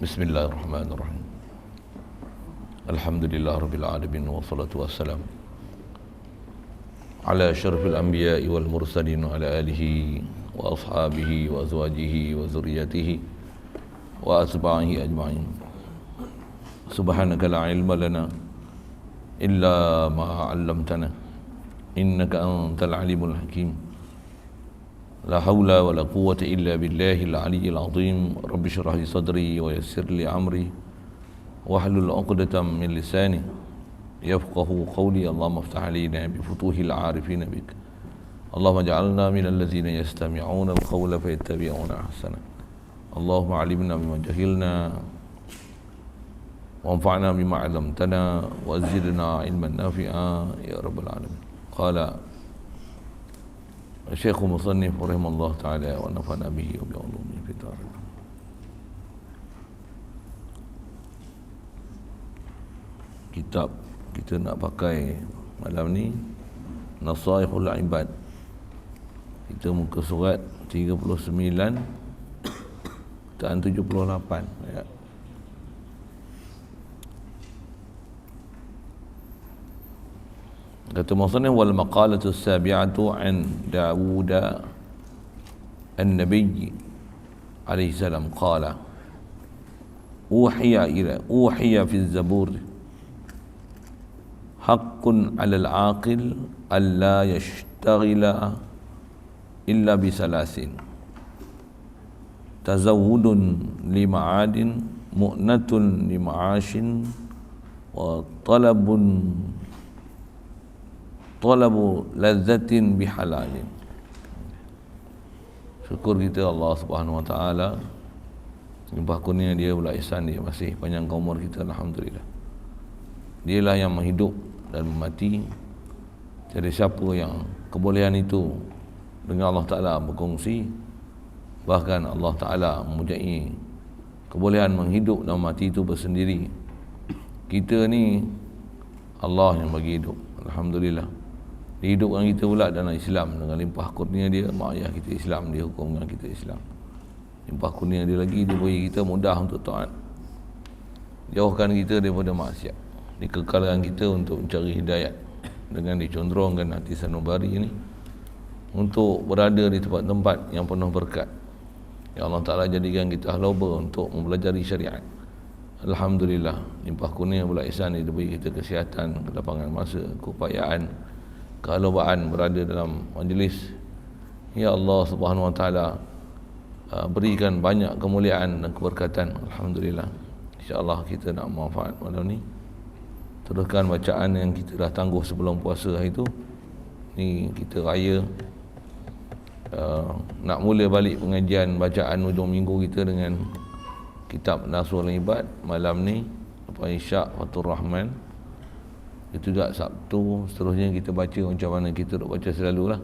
Bismillahirrahmanirrahim. Alhamdulillah rabbil alamin wassalatu wassalam ala asyrafil anbiya'i wal mursalin wa ala alihi wa ashabihi wa azwajihi wa zurriyyatihi wa atba'ihi ajma'in. Subhanaka la ilma lana illa ma 'allamtana innaka antal alimul hakim. La haula wa la quwwata illa billahil aliyyil azim. Rabbi shrah li sadri wa yassir li amri wahlul 'uqdatam min lisani yafqahu qawli. Allahumma iftah 'alaina bi futuhil 'arifin bik. Allahumma ij'alna minal ladzina yastami'una al-qawla fayattabi'una ahsana. Allahumma 'allimna mimma jahilna wanfa'na bima 'allamtana wa zidna 'ilman nafi'a ya rabbal alamin. Qala Syekh Musannif rahimahullah ta'ala wa nafa'na bihi wa bi'ulumihi fid dharain. Kitab kita nak pakai malam ni Nasaihul Ibad. Kita muka surat 39 dan 78 ya. Kata Musannif, wal maqalatu as-sabi'atu an Dawud an-nabiy alaihi salam qala uhiya fi az-zabur haqqun 'ala al-'aqil alla yashtaghila illa bi salasin tazawwudun li ma'adin mu'natun li ma'ashin wa talabu lazzatin bihalalin. Syukur kita Allah Subhanahu wa taala, limpah kurnia dia pula ihsan dia, masih panjang umur kita, alhamdulillah. Dialah yang menghidup dan memati. Jadi siapa yang kebolehan itu dengan Allah Taala berkongsi, bahkan Allah Taala mempunyai kebolehan menghidup dan mati itu bersendiri. Kita ni Allah yang bagi hidup, alhamdulillah. Dihidupkan kita pula dalam Islam dengan limpah kurnia dia. Mak ayah kita Islam, dia hukum dengan kita Islam. Limpah kurnia dia lagi, dia beri kita mudah untuk taat, jauhkan kita daripada maksiat, dikekalkan kita untuk mencari hidayat dengan dicondrongkan hati sanubari ini untuk berada di tempat-tempat yang penuh berkat. Ya Allah Ta'ala jadikan kita ahloba untuk mempelajari syariat. Alhamdulillah, limpah kurnia pula ihsan dia beri kita kesihatan, kelapangan masa, keupayaan, kehalobaan berada dalam majlis. Ya Allah Subhanahu wa taala berikan banyak kemuliaan dan keberkatan, alhamdulillah. Insya-Allah kita nak manfaat malam ni. Teruskan bacaan yang kita dah tangguh sebelum puasa hari tu. Ni kita raya, nak mula balik pengajian bacaan hujung minggu kita dengan kitab Nasaihul Ibad. Malam ni lepas Isyak Fathur Rahman, itu juga Sabtu, seterusnya kita baca macam mana kita duk baca selalulah.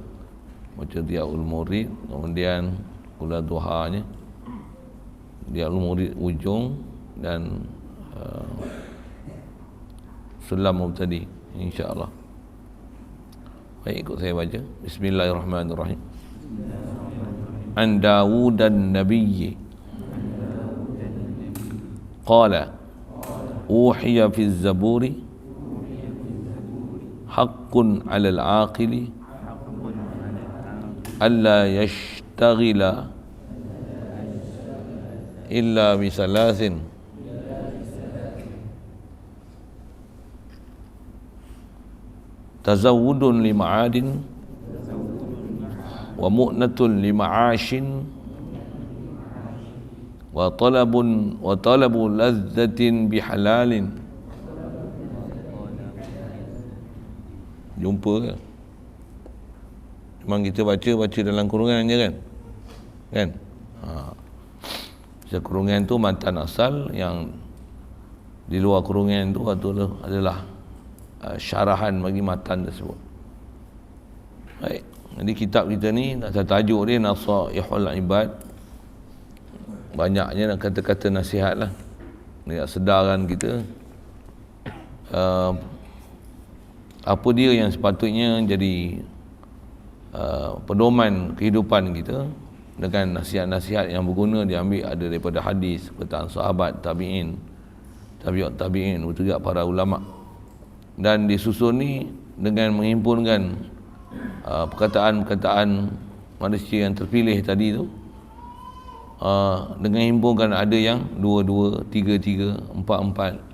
Baca Diyaul Murid, kemudian Qul Duhanya, Diyaul Murid ujung, dan Sulam Mubtadi, insya-Allah. Baik, ikut saya baca. Bismillahirrahmanirrahim. An Dawud an-Nabiy qala uhiya fi az-zaburi haqqun 'alal 'aqili alla yashtaghila illa bi salasin tazawwudun li ma'adin wa mu'natun li ma'ashin wa talabu lazzatin bihalalin. Jumpa ke? Memang kita baca dalam kurungan je kan? Kurungan tu matan asal, yang di luar kurungan tu adalah syarahan bagi matan tersebut. Baik, jadi kitab kita ni tajuk dia Nasaihul Ibad. Banyaknya kata-kata nasihat lah, nak sedarkan kita apa dia yang sepatutnya jadi pedoman kehidupan kita dengan nasihat-nasihat yang berguna diambil ada daripada hadis, perkataan sahabat, tabi'in, tabi'ut tabi'in, betul juga para ulama. Dan disusun ni dengan menghimpunkan perkataan-perkataan manusia yang terpilih tadi tu, dengan himpunkan ada yang 2, 3, 4,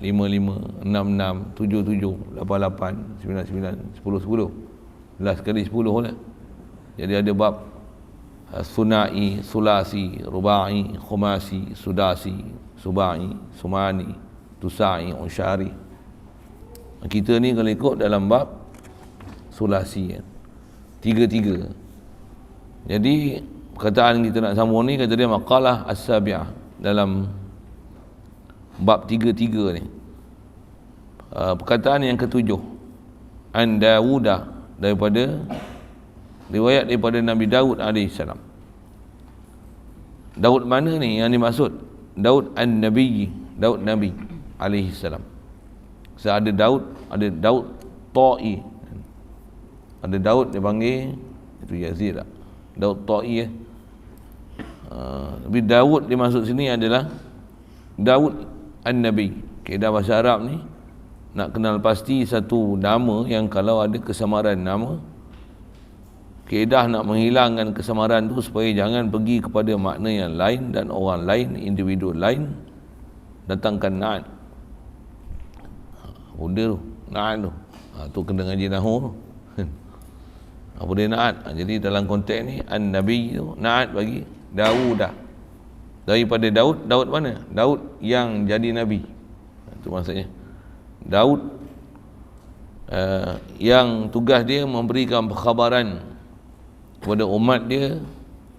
5, 6, 7, 8, 9, 10. Last kali 10 lah. Jadi ada bab sunai, sulasi, rubai, khumasi, sudasi, subai, sumani, tusai, unsyari. Kita ni kalau ikut dalam bab sulasi, 3. Jadi perkataan kita nak sambung ni, kata dia maqalah as-sabi'ah dalam bab 3 ni. Perkataan yang ketujuh, an Dawuda, daripada riwayat daripada Nabi Daud AS. Daud mana ni yang dimaksud? Daud an-Nabi, Daud Nabi AS. Ada Daud Ta'i, ada Daud dia panggil itu Yazid lah, Daud Ta'i tapi Daud dimaksud sini adalah Daud an-Nabi. Kaedah bahasa Arab ni nak kenal pasti satu nama yang kalau ada kesamaran nama, kaedah nak menghilangkan kesamaran tu supaya jangan pergi kepada makna yang lain dan orang lain, individu lain, datangkan na'at. Benda tu, na'at tu, tu kena ngaji nahu tu. Apa dia na'at? Jadi dalam konteks ni an-Nabi tu na'at bagi Dawudah. Daripada Daud, Daud mana? Daud yang jadi Nabi. Itu maksudnya. Daud yang tugas dia memberikan perkhabaran kepada umat dia,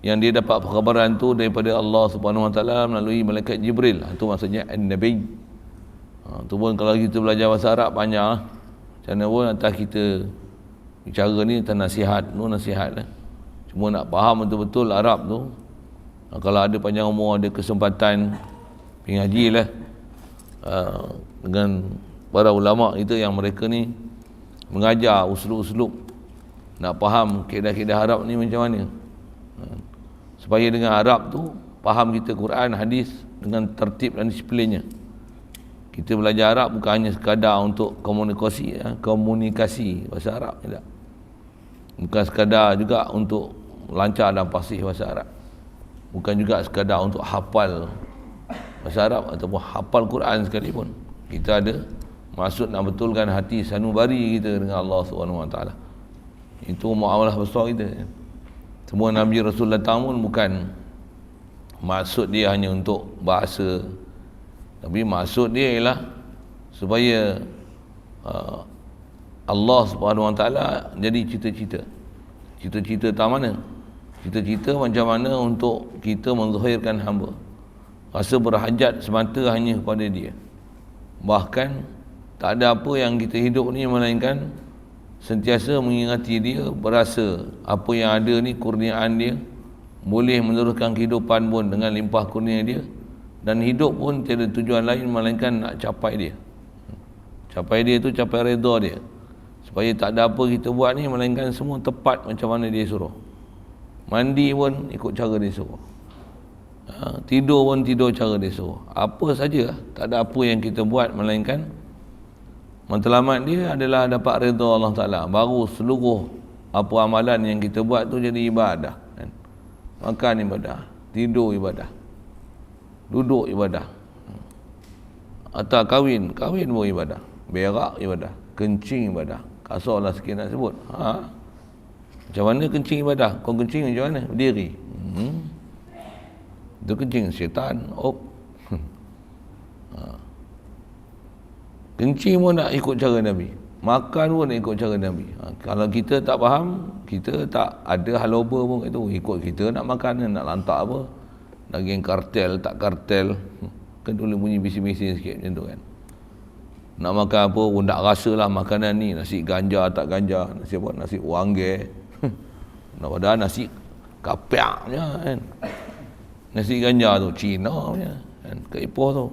yang dia dapat perkhabaran tu daripada Allah Subhanahu Wa Taala melalui malaikat Jibril. Itu maksudnya an-Nabi. Tu pun kalau kita belajar bahasa Arab banyak lah. Macam mana pun atas kita bicara ni tentang nasihat, nasihat lah. Cuma nak faham betul-betul Arab tu, kalau ada panjang umur, ada kesempatan pergi ngaji lah dengan para ulama kita yang mereka ni mengajar uslub-uslub, nak faham kaedah-kaedah Arab ni macam mana, supaya dengan Arab tu faham kita Quran, hadis dengan tertib dan disiplinnya. Kita belajar Arab bukan hanya sekadar untuk komunikasi bahasa Arab, tidak. Bukan sekadar juga untuk lancar dan fasih bahasa Arab. Bukan juga sekadar untuk hafal bahasa Arab ataupun hafal Quran sekalipun. Kita ada maksud nak betulkan hati sanubari kita dengan Allah SWT. Itu muamalah besar kita. Semua Nabi Rasul datang pun bukan maksud dia hanya untuk bahasa, tapi maksud dia ialah supaya Allah SWT jadi cita-cita. Cita-cita tak mana? Cita-cita macam mana untuk kita menzahirkan hamba, rasa berhajat semata hanya kepada dia. Bahkan tak ada apa yang kita hidup ni melainkan sentiasa mengingati dia, berasa apa yang ada ni kurniaan dia, boleh meneruskan kehidupan pun dengan limpah kurnia dia, dan hidup pun tiada tujuan lain melainkan nak capai dia. Capai dia tu capai redha dia, supaya tak ada apa kita buat ni melainkan semua tepat macam mana dia suruh. Mandi pun ikut cara dia suruh, tidur pun tidur cara dia suruh. Apa saja, tak ada apa yang kita buat melainkan matlamat dia adalah dapat redha Allah Ta'ala. Baru seluruh apa amalan yang kita buat tu jadi ibadah, kan? Makan ibadah, tidur ibadah, duduk ibadah, atau kahwin pun ibadah, berak ibadah, kencing ibadah. Kasarlah sikit nak sebut. Macam mana kencing ibadah? Kau kencing macam mana? Berdiri. Itu kencing syaitan. Kencing pun nak ikut cara Nabi, makan pun nak ikut cara Nabi. Kalau kita tak faham, kita tak ada haloba pun kat tu, ikut kita nak makan, nak lantak apa, daging kartel tak kartel, kan boleh bunyi bising-bising sikit macam tu kan. Nak makan apa pun tak rasa lah makanan ni, nasi ganja tak ganja, nasi apa, nasi wangge, nak padahal nasi kapiak punya kan, nasi ganja tu Cina punya kan, kat Ipoh tu.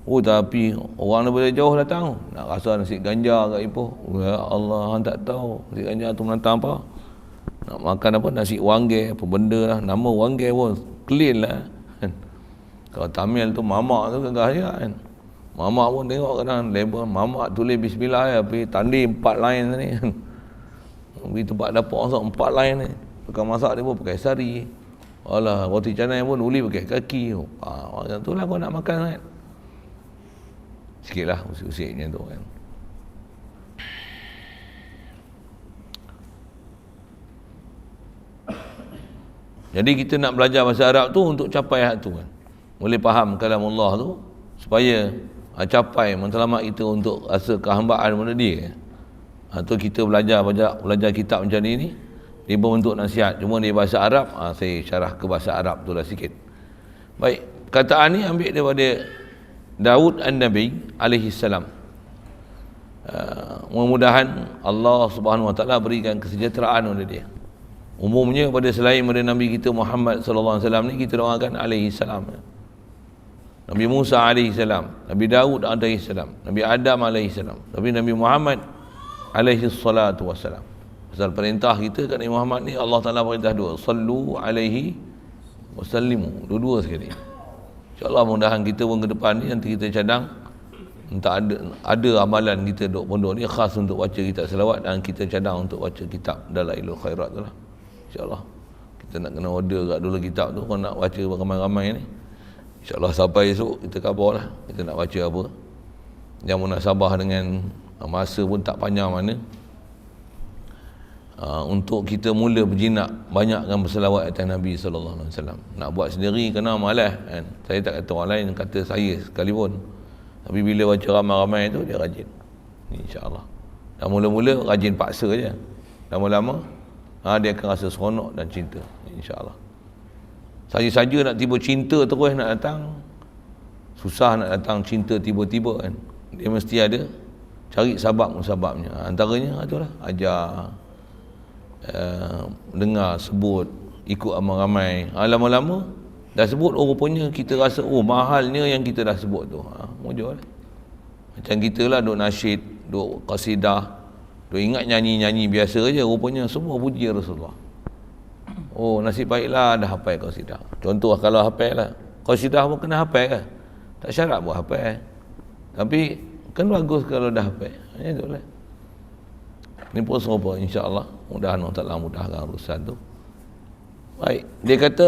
Oh tapi orang daripada jauh datang nak rasa nasi ganja kat Ipoh. Ya Allah, hang tak tahu nasi ganja tu menantang apa. Nak makan apa, nasi wanggeh, apa benda lah, nama wanggeh pun clean lah kan. Kalau Tamil tu mamak tu gagah je kan. Mamak pun tengok kadang label mamak tulis bismillah ya, pergi tanding 4 line ni kan. Pergi tempat dapur masak 4 line ni. Tukang masak dia pun pakai sari. Alah, roti canai pun uli pakai kaki. Macam tu lah kau nak makan kan. Sikit lah usik-usik macam tu kan. Jadi kita nak belajar bahasa Arab tu untuk capai hak tu kan. Boleh faham kalam Allah tu supaya capai matlamat kita untuk rasa kehambaan pada dia. Tu kita belajar kitab macam ni dia berbentuk nasihat, cuma dia bahasa Arab. Saya syarah ke bahasa Arab tu lah sikit. Baik, kataan ni ambil daripada Daud An-Nabi alaihi salam. Mudah-mudahan Allah Subhanahu wa taala berikan kesejahteraan kepada dia. Umumnya pada selain pada Nabi kita Muhammad sallallahu alaihi wasallam ni kita doakan alaihi salam. Nabi Musa alaihi salam, Nabi Daud alaihi salam, Nabi Adam alaihi salam, Nabi Muhammad alaihi salatu wassalam. Pasal perintah kita kat Nabi Muhammad ni Allah Taala perintah dua, sallu alaihi wasallimu, dua-dua sekali. InsyaAllah mudahan kita pun ke depan ni nanti kita cadang entah ada amalan kita duk pondok ni khas untuk baca kitab selawat, dan kita cadang untuk baca kitab Dalailul Khairat tu lah. InsyaAllah kita nak kena order kat dulu kitab tu, kalau nak baca ramai-ramai ni. InsyaAllah sampai esok kita khabar lah kita nak baca apa. Yang munasabah dengan masa pun tak panjang mana. Untuk kita mula berjinak banyakkan berselawat atas Nabi sallallahu alaihi wasallam. Nak buat sendiri kena malas kan. Saya tak kata orang lain, kata saya sekalipun. Tapi bila baca ramai-ramai tu dia rajin. InsyaAllah. Dan mula-mula rajin paksa je. Lama-lama dia akan rasa seronok dan cinta. InsyaAllah. Saja-saja nak tiba cinta terus nak datang, susah nak datang cinta tiba-tiba kan. Dia mesti ada cari sabab-musababnya. Antaranya itulah ajar, dengar, sebut, ikut ramai-ramai. Lama-lama dah sebut, rupanya kita rasa mahalnya yang kita dah sebut tu. Mujur lah. Macam kita lah duk nasyid, duk qasidah, duk ingat nyanyi-nyanyi biasa je, rupanya semua puji Rasulullah. Nasib baiklah dah hafal qasidah. Contoh kalau hafal lah, qasidah pun kena hafal kan. Tak syarat buat hafal. Tapi kan bagus kalau dah hafal. Itulah. Ini pun serupa insya-Allah. Mudah-mudahan Allah Taala mudahkan urusan tu. Baik, dia kata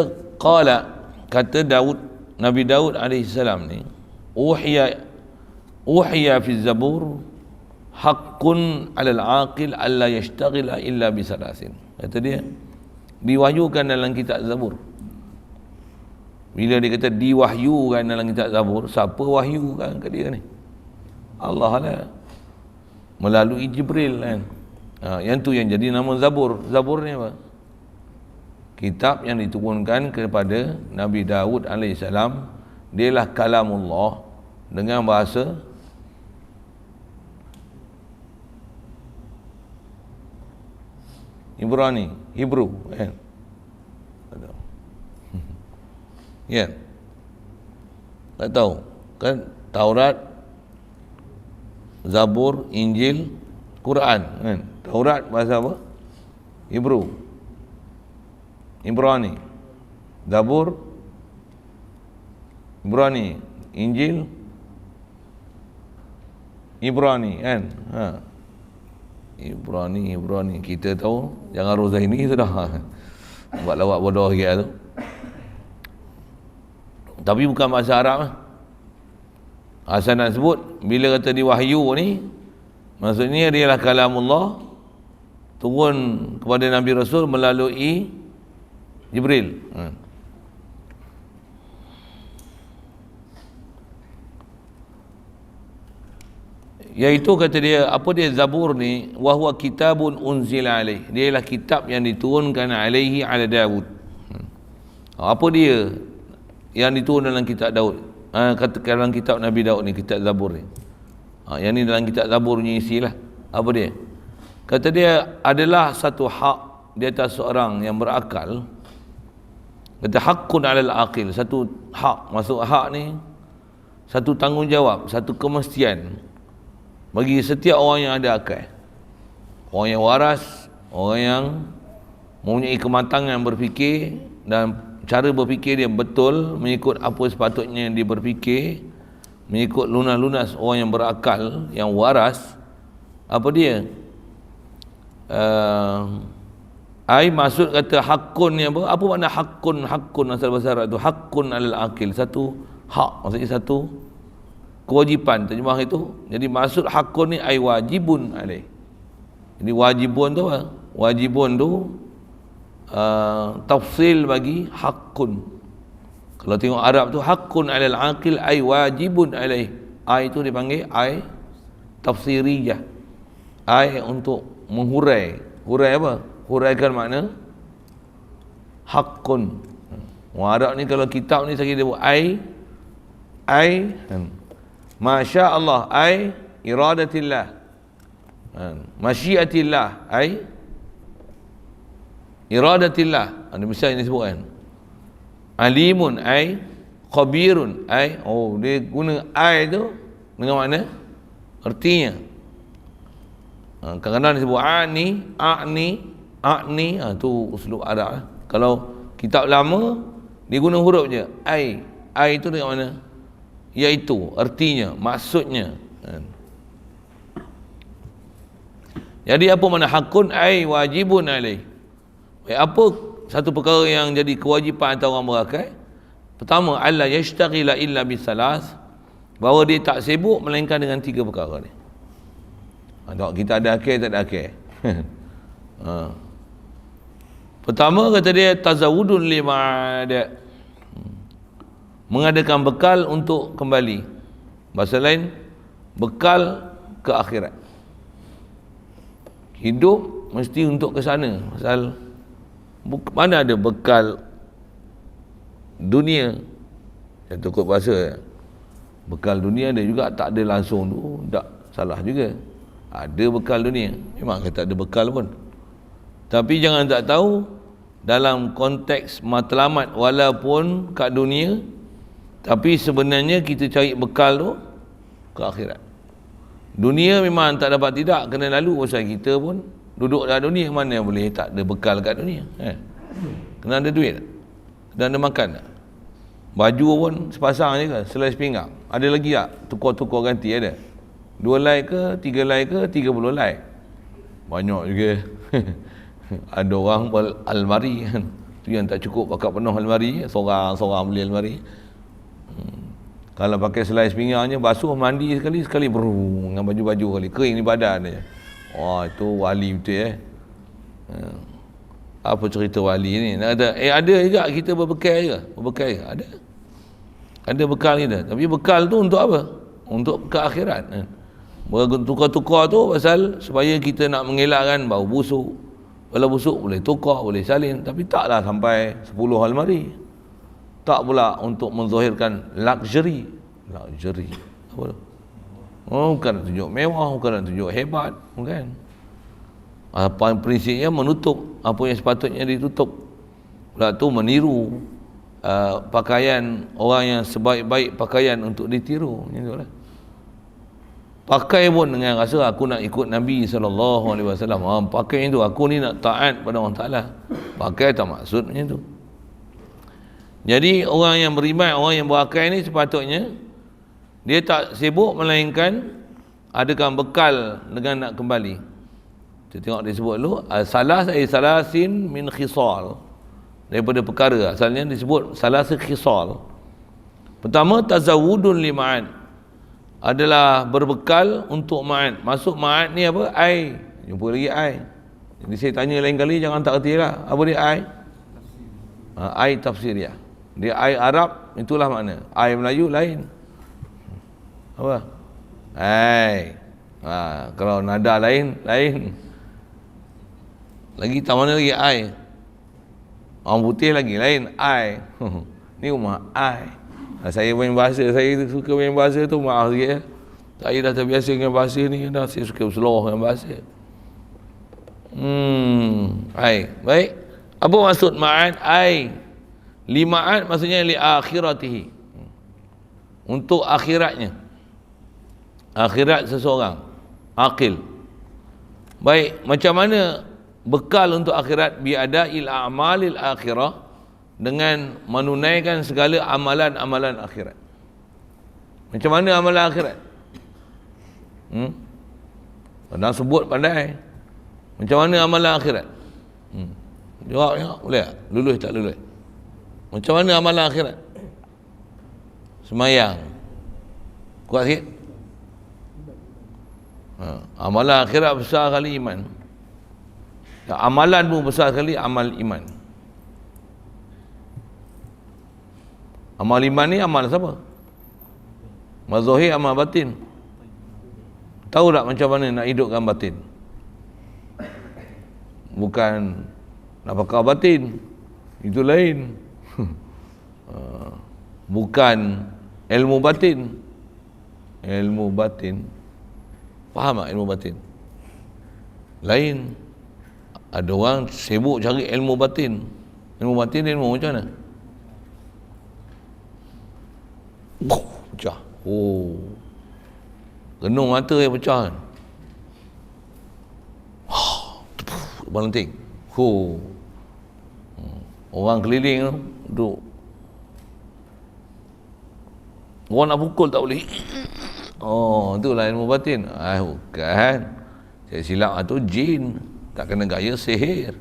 kata Daud, Nabi Daud alaihi salam ni, uhiya fi zabur haqqun 'ala al-'aqil alla yashtaghila illa bi salasin. Kata dia diwahyukan dalam kitab Zabur. Bila dia kata diwahyukan dalam kitab Zabur, siapa wahyukan ke dia ni? Allah lah, melalui Jibril kan. Yang tu yang jadi nama Zabur. Zabur ni apa? Kitab yang diturunkan kepada Nabi Daud AS. Dialah kalamullah dengan bahasa Ibrani, Hebrew kan. Ya. Tak tahu kan, Taurat, Zabur, Injil, Quran kan. Taurat bahasa apa? Hebrew, Ibrani. Zabur Ibrani, Injil Ibrani kan. Ibrani kita tahu, jangan Rozaini tu dah buat lawak bodoh dia tu. Tapi bukan bahasa Arab lah. Asal nak sebut bila kata diwahyu ni, maksudnya dia lah kalamullah turun kepada Nabi Rasul melalui Jibril. Iaitu kata dia, apa dia Zabur ni? Wa huwa kitabun unzila alaih. Dia ialah kitab yang diturunkan alaihi ala Daud. Apa dia yang diturun dalam kitab Daud? Kata dalam kitab Nabi Daud ni, kitab Zabur ni. Yang ni dalam kitab Zabur punya isi lah. Apa dia? Kata dia adalah satu hak di atas seorang yang berakal. Kata haqqun alal aqil, satu hak. Maksud hak ni satu tanggungjawab, satu kemestian bagi setiap orang yang ada akal. Orang yang waras, orang yang mempunyai kematangan berfikir dan cara berfikir dia betul mengikut apa sepatutnya dia berfikir, mengikut lunas-lunas orang yang berakal, yang waras. Apa dia? Maksud kata hakun ni apa? Apa makna hakun? Hakun asal bahasa Arab tu hakun alal akil, satu hak, maksudnya satu kewajipan, terjemah itu. Jadi maksud hakun ni wajibun alaih. Jadi wajibun tu apa? Wajibun tu tafsil bagi hakun. Kalau tengok Arab tu hakun alal akil wajibun alaih. Itu dipanggil tafsiriyah. Untuk menghurai. Hurai apa? Huraikan makna hakun. Orang Arab ni kalau kitab ni saya kira dia buat Masya Allah iradatillah, masyiatillah iradatillah. Ada misalnya disebut kan, alimun khabirun dia guna tu dengan makna artinya. Kadang-kadang disebut a'ni tu uslub Arab. Kalau kitab lama dia guna huruf je itu dengan mana, iaitu artinya, maksudnya. Jadi apa makna hakun wajibun alaih? Apa satu perkara yang jadi kewajipan atas orang berakai? Pertama, alla yashtaghila illa bisalas, bahawa dia tak sibuk melainkan dengan 3 perkara ni. Kita ada akal, tak ada akal. Pertama kata dia tazawudun lima'ad, mengadakan bekal untuk kembali. Bahasa lain, bekal ke akhirat. Hidup mesti untuk ke sana. Pasal mana ada bekal dunia. Saya tukar bahasa, bekal dunia ada juga, tak ada langsung tu, tak salah juga. Ada bekal dunia, memang kita ada bekal pun. Tapi jangan tak tahu, dalam konteks matlamat walaupun kat dunia, tapi sebenarnya kita cari bekal tu ke akhirat. Dunia memang tak dapat tidak, kena lalu. Pasal kita pun duduk dalam dunia, mana yang boleh tak ada bekal kat dunia. Kena ada duit, kena ada makan tak? Baju pun sepasang je ke, selai sepinggang. Ada lagi tak? Tukar-tukar ganti ada? 2 helai ke, 3 helai ke, 30 helai? Banyak juga. Ada orang almari kan, tu yang tak cukup pakai penuh almari, seorang beli almari. Kalau pakai selai sepinggangnya, basuh mandi sekali dengan baju-baju kali, kering di badan dia. Itu wali betul Apa cerita wali ni? Ada juga kita berbekal juga. Ada bekal kita. Tapi bekal tu untuk apa? Untuk ke akhirat. Bertukar-tukar tu pasal supaya kita nak mengelakkan bau busuk. Kalau busuk boleh tukar, boleh salin, tapi taklah sampai 10 almari. Tak pula untuk menzahirkan luxury. Apa tu? Bukan nak tunjuk mewah, bukan nak tunjuk hebat, bukan. Apa prinsipnya menutup apa yang sepatutnya ditutup. Pula tu meniru pakaian orang yang sebaik-baik pakaian untuk ditiru. Itulah. Pakai pun dengan rasa aku nak ikut Nabi SAW. Pakai itu, aku ni nak taat pada Allah Ta'ala. Pakai tak maksud macam tu. Jadi orang yang beriman, orang yang berakai ni sepatutnya dia tak sibuk melainkan adakan bekal dengan nak kembali. Kita tengok disebut dulu, salasin min khisal, daripada perkara. Asalnya disebut salasin khisal. Pertama, tazawudun lima'an, adalah berbekal untuk ma'ad. Masuk ma'ad ni apa? Jumpa lagi Jadi saya tanya lain kali, jangan tak erti lah. Apa dia tafsiriyah. Dia Arab, itulah makna. Melayu lain. Apa? Kalau nada lain. Lagi tak mana lagi orang putih lagi lain ni rumah saya main bahasa, saya suka main bahasa tu, maaf sikit saya dah terbiasa dengan bahasa ni, saya suka berseluruh dengan bahasa. Baik, apa maksud ma'ad? Lima'ad maksudnya li akhiratihi, untuk akhiratnya, akhirat seseorang akil. Baik, macam mana bekal untuk akhirat biada'il a'malil akhirah, dengan menunaikan segala amalan-amalan akhirat. Macam mana amalan akhirat? Padahal sebut pandai. Macam mana amalan akhirat? Jawab, boleh tak? Lulus tak lulus? Macam mana amalan akhirat? Semayang. Kuat sikit. Amalan akhirat besar kali iman. Amalan pun besar sekali amal iman. Amal iman ni amal siapa? Amal zahir, amal batin. Tahu tak macam mana nak hidupkan batin? Bukan nak pakar batin, itu lain. Bukan ilmu batin. Ilmu batin, faham tak ilmu batin? Lain. Ada orang sibuk cari ilmu batin. Ilmu batin ilmu macam mana? Pecah. Renung mata yang pecah kan. Berlenting. Orang keliling tu duduk. Orang nak pukul tak boleh. Itulah ilmu batin. Bukan. Saya silap tu jin. Tak kena gaya sihir.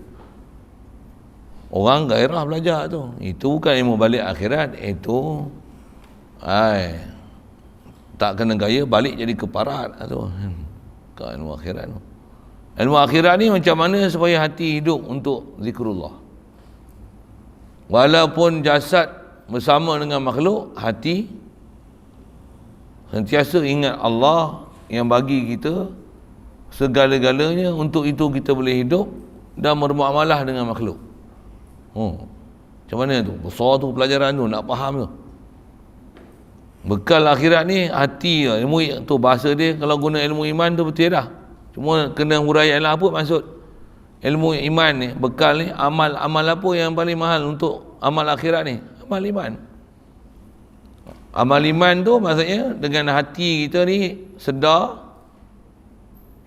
Orang gairah belajar tu. Itu bukan ilmu balik akhirat. Itu tak kena gaya balik jadi keparat tu. Bukan ilmu akhirat tu. Ilmu akhirat ni macam mana supaya hati hidup untuk zikrullah. Walaupun jasad bersama dengan makhluk, hati sentiasa ingat Allah yang bagi kita segala-galanya. Untuk itu kita boleh hidup dan bermuamalah dengan makhluk. Macam mana tu? Besar tu pelajaran tu, nak faham tu. Bekal akhirat ni hati. Ilmu tu bahasa dia, kalau guna ilmu iman tu betul dah. Cuma kena huraian lah apa maksud ilmu iman ni. Bekal ni amal apa yang paling mahal untuk amal akhirat ni? Amal iman. Amal iman tu maksudnya dengan hati kita ni sedar,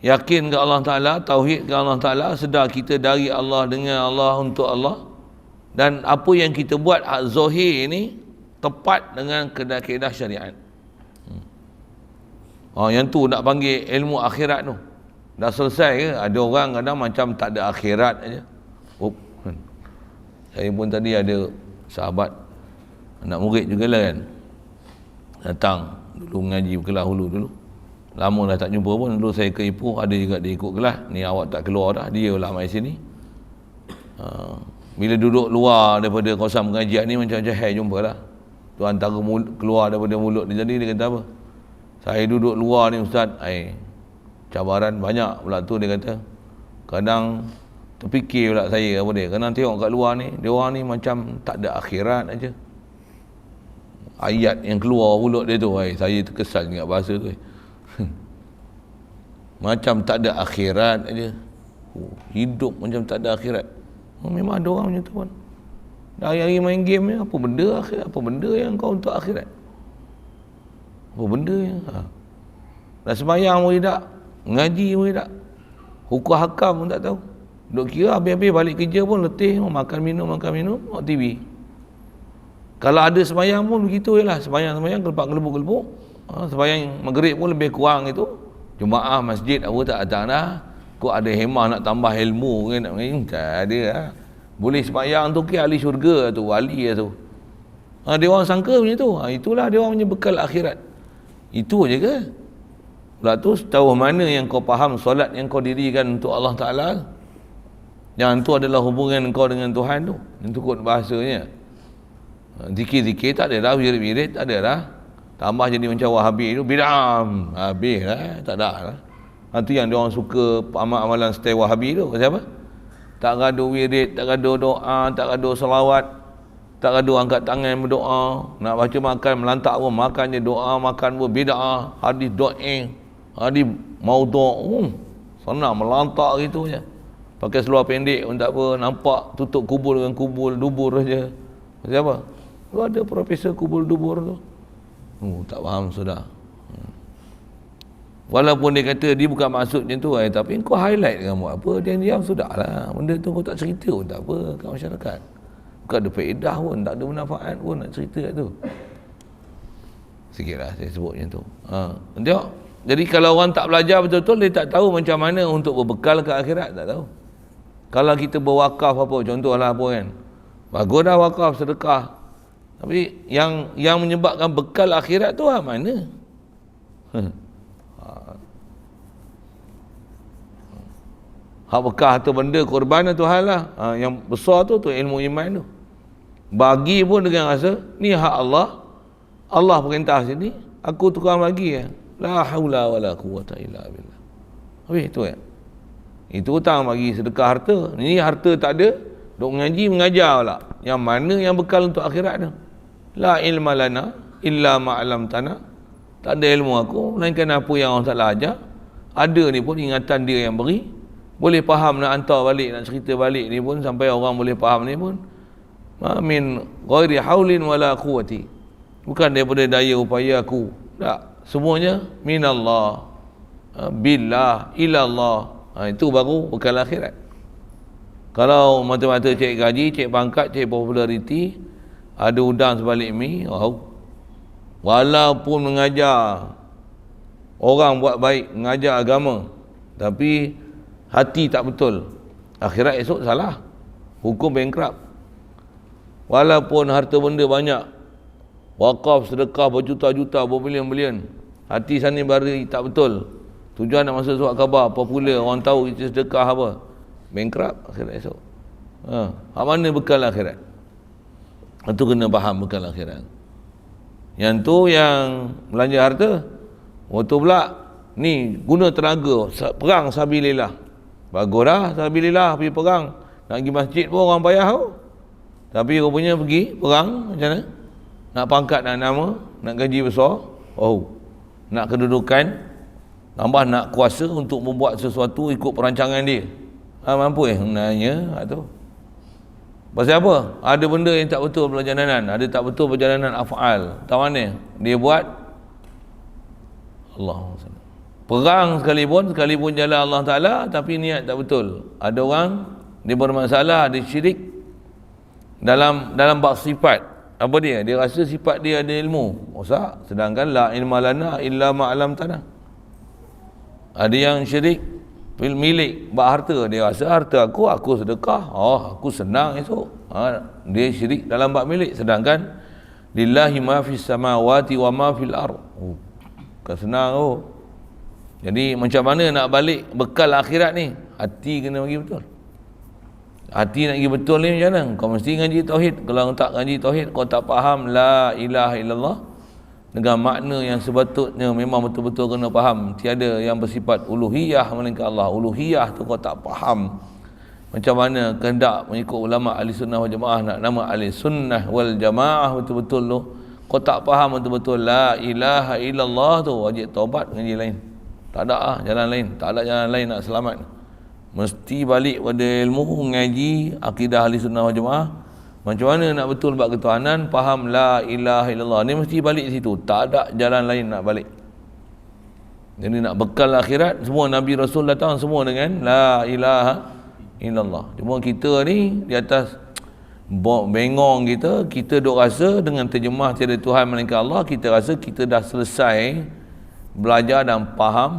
yakin ke Allah Ta'ala, tauhid ke Allah Ta'ala, sedar kita dari Allah, dengan Allah, untuk Allah, dan apa yang kita buat zahir ni tepat dengan kaedah-kaedah syariat. Yang tu nak panggil ilmu akhirat tu. Dah selesai ke? Ada orang kadang macam tak ada akhirat aja. Saya pun tadi ada sahabat anak murid juga lah kan, datang dulu mengaji kelas hulu dulu. Lama dah tak jumpa pun. Dulu saya ke Ipoh, ada juga dia ikut kelas. Ni awak tak keluar dah, dia lah mai sini. Bila duduk luar daripada kawasan pengajian ni macam-macam hai jumpa lah. Tu antara keluar daripada mulut dia. Jadi dia kata apa? Saya duduk luar ni ustaz, cabaran banyak pula tu, dia kata. Kadang terfikir pula saya apa dia. Kadang tengok kat luar ni, dia orang ni macam tak ada akhirat aja. Ayat yang keluar mulut dia tu, saya terkesan ingat bahasa tu. Macam tak ada akhirat aja. Hidup macam tak ada akhirat. Memang ada orang macam tu pun. Hari-hari main game ni, apa benda akhirat? Apa benda yang kau untuk akhirat? Apa benda yang dah sembahyang pun tak, ngaji pun tak, hukum hakam pun tak tahu. Duk kira habis-habis balik kerja pun letih, makan minum, tengok TV. Kalau ada sembahyang pun begitu je lah. Sembahyang gelebuk-gelebuk. Sembahyang maghrib pun lebih kurang itu. Jumaah masjid apa tak datang dah. Kok ada hemah nak tambah ilmu ke nak main? Tak ada lah. Boleh sembahyang tu ke ahli syurga tu, wali lah tu. Dia orang sangka macam tu. Itulah dia orang punya bekal akhirat. Itu je ke? Pula tu setahu mana yang kau faham solat yang kau dirikan untuk Allah Ta'ala, yang tu adalah hubungan kau dengan Tuhan tu. Yang tu kot bahasanya. Zikir-zikir tak ada dah, wirid-wirid tak ada dah. Tambah jadi macam Wahabi tu, bid'ah. Habis lah, tak ada lah. Itu yang dia orang suka amalan stay Wahabi tu. Siapa? Tak gaduh wirid, tak gaduh doa, tak gaduh salawat, tak gaduh angkat tangan berdoa. Nak baca makan, melantak pun makan je, doa makan pun bid'ah. Hadis do'ing, hadis maudhu'. Senang melantak gitu je. Pakai seluar pendek pun tak apa, nampak tutup kubur dengan kubur dubur saja. Siapa? Tu ada profesor kubur dubur tu. Tak faham sudah. Walaupun dia kata dia bukan maksud macam tu, tapi kau highlight dengan buat apa, dia diam sudahlah. Benda tu kau tak cerita pun tak apa kat masyarakat. Bukan ada faedah pun, tak ada manfaat pun nak cerita kat tu. Sikitlah saya sebut macam tu. Tengok. Jadi kalau orang tak belajar betul-betul, dia tak tahu macam mana untuk berbekal ke akhirat, tak tahu. Kalau kita berwakaf apa, contohlah apa kan. Bagus dah wakaf, sedekah. Tapi yang menyebabkan bekal akhirat tu mana? Hak bekah tu benda korban tu hal lah. Yang besar tu ilmu iman tu. Bagi pun dengan rasa ni hak Allah. Allah perintah sini, aku tukar bagi ya. La haula wala quwwata illa billah. Habis tu ya. Itu hutang bagi sedekah harta. Ni harta tak ada, duk mengaji mengajar pula. Yang mana yang bekal untuk akhirat tu? La ilma lana illa ma 'allamtana. Tak ada ilmu aku melainkan apa yang Allah Taala ajar. Ada ni pun ingatan dia yang beri. Boleh faham nak hantar balik, nak cerita balik ni pun sampai orang boleh faham ni pun. Ma min ghairi haulin wala quwwati. Bukan daripada daya upaya aku. Tak, semuanya minallah. Billah, ilallah. Itu baru bekal akhirat. Kalau mata-mata cek gaji, cek pangkat, cek populariti, ada udang sebalik mi, walaupun mengajar orang buat baik, mengajar agama, tapi hati tak betul, akhirat esok salah, hukum bankrupt. Walaupun harta benda banyak, wakaf, sedekah berjuta-juta, berbilion-bilion, hati sana bari tak betul, tujuan nak masuk surat khabar, popular, orang tahu kita sedekah apa, bankrupt akhirat esok. Hak mana bekal akhirat? Itu kena faham bekal akhirat. Yang tu yang belanja harta, waktu pula ni guna tenaga perang sabilillah. Baguslah sabilillah pergi perang, nak pergi masjid pun orang payah tau. Tapi rupanya pergi perang macam mana? Nak pangkat, nak nama, nak gaji besar, nak kedudukan, tambah nak kuasa untuk membuat sesuatu ikut perancangan dia. Mampu sebenarnya tu. Pasal apa? Ada benda yang tak betul perjalanan, ada tak betul perjalanan af'al. Tahu mana? Dia buat Allahumma. Perang sekalipun jalan Allah Ta'ala, tapi niat tak betul. Ada orang dia bermasalah, dia syirik dalam bab sifat. Apa dia? Dia rasa sifat dia ada ilmu. Sedangkan la ilma lana illa ma 'allamtana. Ada yang syirik milik bab harta, dia rasa harta aku sedekah, aku senang esok. Dia syirik dalam bab milik, sedangkan lillahi ma fis samawati wa ma fil ard. Bukan senang Jadi macam mana nak balik bekal akhirat ni? Hati kena bagi betul. Hati nak bagi betul ni macam mana? Kau mesti ngaji tauhid. Kalau tak ngaji tauhid, kau tak faham la ilaha illallah dengan makna yang sepatutnya, memang betul-betul kena faham. Tiada yang bersifat uluhiyah melainkan Allah. Uluhiyah tu kau tak faham. Macam mana kehendak mengikut ulama ahli sunnah wal jamaah, nak nama ahli sunnah wal jamaah betul-betul tu, kau tak faham betul-betul la ilaha illallah tu, wajib taubat ngaji lain. Tak ada jalan lain, tak ada jalan lain nak selamat. Mesti balik pada ilmu ngaji akidah ahli sunnah wal jamaah. Macam mana nak betul bab ketuhanan, faham la ilaha illallah, ni mesti balik situ, tak ada jalan lain nak balik. Jadi nak bekal akhirat, semua Nabi Rasul datang semua dengan la ilaha illallah. Cuma kita ni di atas bengong kita duk rasa dengan terjemah tiada Tuhan melainkan Allah, kita rasa kita dah selesai belajar dan faham,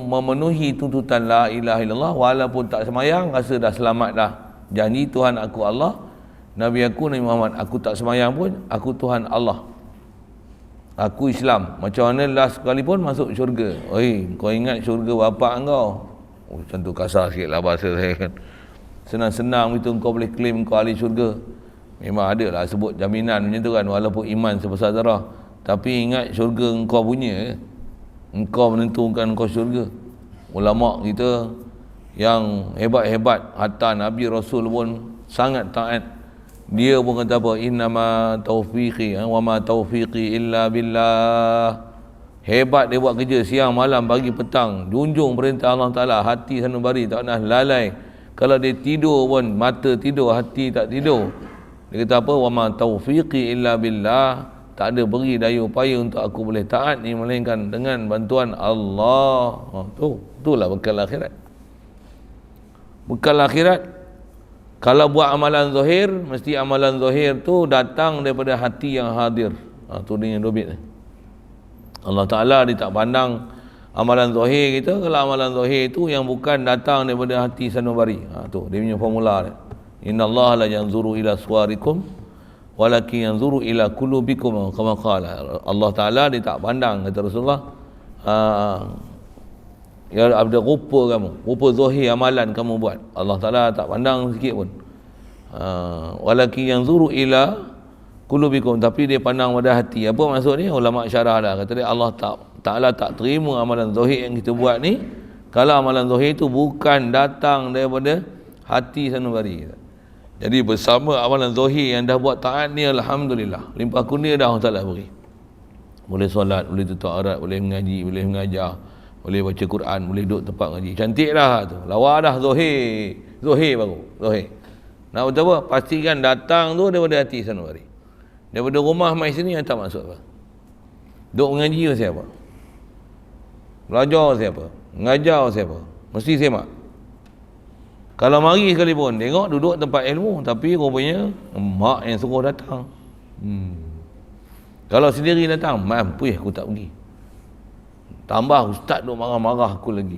memenuhi tuntutan la ilaha illallah. Walaupun tak semayang, rasa dah selamat dah. Janji Tuhan aku Allah, Nabi aku Nabi Muhammad, aku tak semayang pun, aku Tuhan Allah, aku Islam. Macam mana last sekali pun masuk syurga. Kau ingat syurga bapak kau? Macam tu kasar sikit lah bahasa saya kan. Senang-senang itu kau boleh claim kau ahli syurga. Memang ada lah sebut jaminan macam tu kan, walaupun iman sebesar zarah. Tapi ingat syurga engkau punya, engkau menentukan engkau syurga. Ulama kita yang hebat-hebat, hatta Nabi Rasul pun sangat taat. Dia pun kata apa? Innama taufiqi wa ma taufiqi illa billah. Hebat dia buat kerja siang malam pagi petang, junjung perintah Allah Taala, hati sanubari tak pernah lalai. Kalau dia tidur pun mata tidur, hati tak tidur. Dia kata apa? Wa ma taufiqi illa billah. tak ada beri daya upaya untuk aku boleh taat ni melainkan dengan bantuan Allah. Itulah bekal akhirat. Bekal akhirat, kalau buat amalan zahir, mesti amalan zahir tu datang daripada hati yang hadir. Tu dengan dobit. Allah Ta'ala dia tak pandang amalan zahir kita. Kalau amalan zahir tu yang bukan datang daripada hati sanubari. Tu dia punya formula dia. Inna Allah la yanzuru ila suwarikum walakin yanzuru ila qulubikum kama qala. Allah Ta'ala dia tak pandang, kata Rasulullah, ya ada rupa kamu, rupa zahir amalan kamu buat. Allah Ta'ala tak pandang sikit pun. Walakin yanzuru ila qulubikum, tapi dia pandang pada hati. Apa maksud ni? Ulama syarah dah kata dia, Allah Ta'ala tak terima amalan zahir yang kita buat ni kalau amalan zahir itu bukan datang daripada hati sanubari. Jadi bersama amalan zahir yang dah buat taat ni, alhamdulillah, limpah kurnia dah Allah Ta'ala beri. Boleh solat, boleh tutup aurat, boleh mengaji, boleh mengajar, boleh baca Quran, boleh duduk tempat ngaji. Cantik dah tu. Lawa dah zahir. Zahir baru. Zahir. Nak betul apa? Pastikan datang tu daripada hati sanubari. Daripada rumah mai sini yang tak maksud apa. Duduk mengaji siapa? Belajar siapa? Mengajar siapa? Mesti semak. Kalau mari sekalipun, tengok duduk tempat ilmu, tapi rupanya mak yang suruh datang. Kalau sendiri datang, mampu aku tak pergi. Tambah ustaz duk marah-marah aku lagi.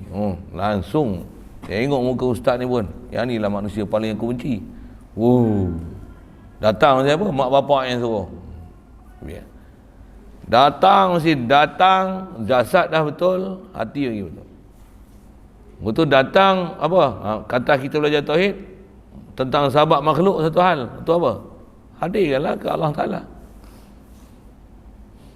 Langsung tengok muka ustaz ni pun, yang ni lah manusia paling aku benci. Datang siapa? Mak bapak yang suruh. Datang mesti datang, jasad dah betul, hati lagi betul. Betul datang apa? Kata kita belajar tauhid tentang sahabat makhluk satu hal. Itu apa? Hadirkanlah ke Allah Ta'ala.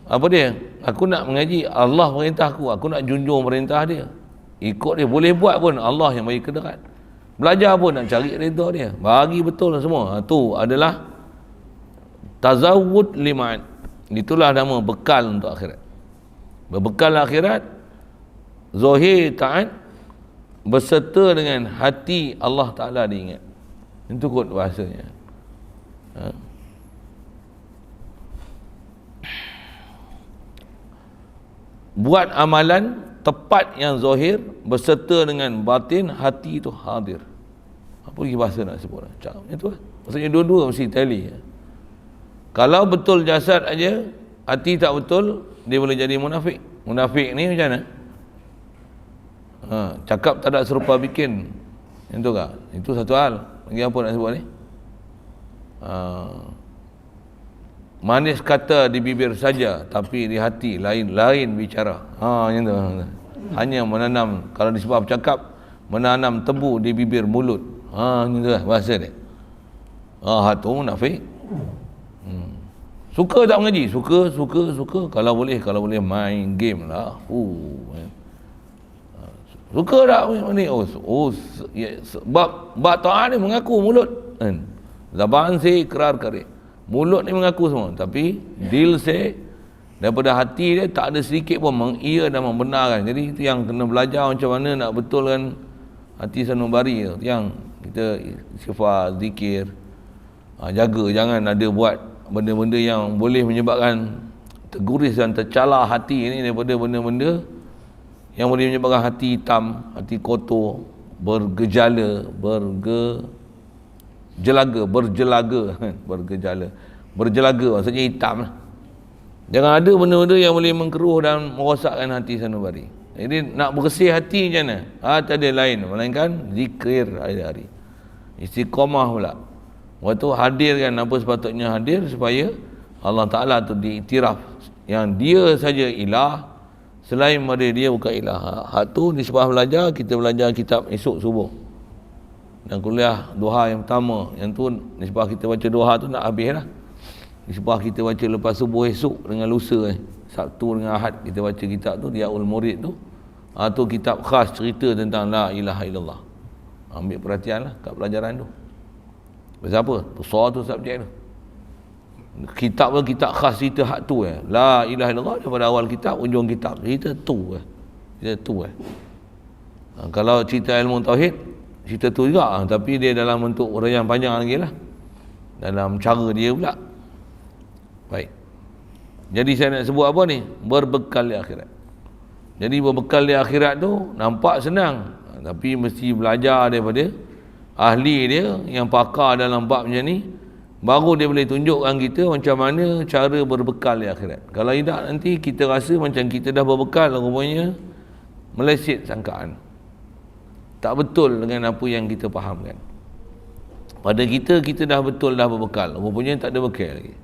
Apa dia? Aku nak mengaji, Allah perintah aku nak junjung perintah dia. Ikut dia, boleh buat pun Allah yang bagi kedekat. Belajar pun nak cari redha dia. Bagi betul semua. Itu adalah tazawwud liman. Itulah nama bekal untuk akhirat. Berbekal akhirat, zahir taat berserta dengan hati Allah Ta'ala diingat. Itu kot bahasanya. Buat amalan tepat yang zahir berserta dengan batin, hati itu hadir. Apa lagi bahasa nak sebut? Macam itu lah. Maksudnya dua-dua mesti tally. Kalau betul jasad aja, hati tak betul, dia boleh jadi munafik. Munafik ni macam mana? Cakap tak ada serupa bikin. Itu kah? Itu satu hal. Lagi apa nak sebut ni? Manis kata di bibir saja, tapi di hati lain bicara. Macam tu. Hanya menanam, kalau di sebab cakap, menanam tebu di bibir mulut. Macam tu lah bahasa dia. Hatu munafik. Suka tak mengaji? Suka. Kalau boleh main game lah. Suka tak ni? Bab ta'at ni mengaku mulut. Zaban se ikrar kare. Mulut ni mengaku semua, tapi dil se daripada hati dia tak ada sedikit pun mengia dan membenarkan. Jadi itu yang kena belajar macam mana nak betulkan hati sanubari tu. Yang kita istighfar, zikir, jaga jangan ada buat benda-benda yang boleh menyebabkan terguris dan tercalar hati ni daripada benda-benda yang boleh menyebabkan hati hitam, hati kotor, bergejala, berjelaga maksudnya hitam lah. Jangan ada benda-benda yang boleh mengkeruh dan merosakkan hati sanubari. Jadi nak bersih hati macam mana? Tak ada lain melainkan zikir hari-hari, istiqamah pula. Waktu hadirkan apa sepatutnya hadir supaya Allah Ta'ala tu diiktiraf yang dia saja ilah, selain daripada dia bukan ilah. Hak tu nisbah belajar, kita belajar kitab esok subuh dan kuliah duha yang pertama, yang tu nisbah kita baca duha tu nak habis lah. Nisbah kita baca lepas subuh esok dengan lusa Sabtu dengan Ahad kita baca kitab tu, Diaul Murid tu. Tu kitab khas cerita tentang la ilaha illallah. Ambil perhatian lah kat pelajaran tu. Pasal apa? Besar tu subjek tu. Kitab khas cerita hak tu La ilaha illallah daripada awal kitab ujung kitab cerita tu kalau cerita ilmu tauhid cerita tu juga, tapi dia dalam bentuk uraian panjang lagi lah, dalam cara dia pula. Baik, Jadi saya nak sebut apa ni? Berbekal di akhirat. Jadi berbekal di akhirat tu nampak senang, tapi mesti belajar daripada ahli dia yang pakar dalam bab macam ni, baru dia boleh tunjukkan kita macam mana cara berbekal di akhirat. Kalau tidak, nanti kita rasa macam kita dah berbekal, rupanya meleset sangkaan, tak betul dengan apa yang kita fahamkan. Pada kita dah betul, dah berbekal, rupanya tak ada bekal lagi.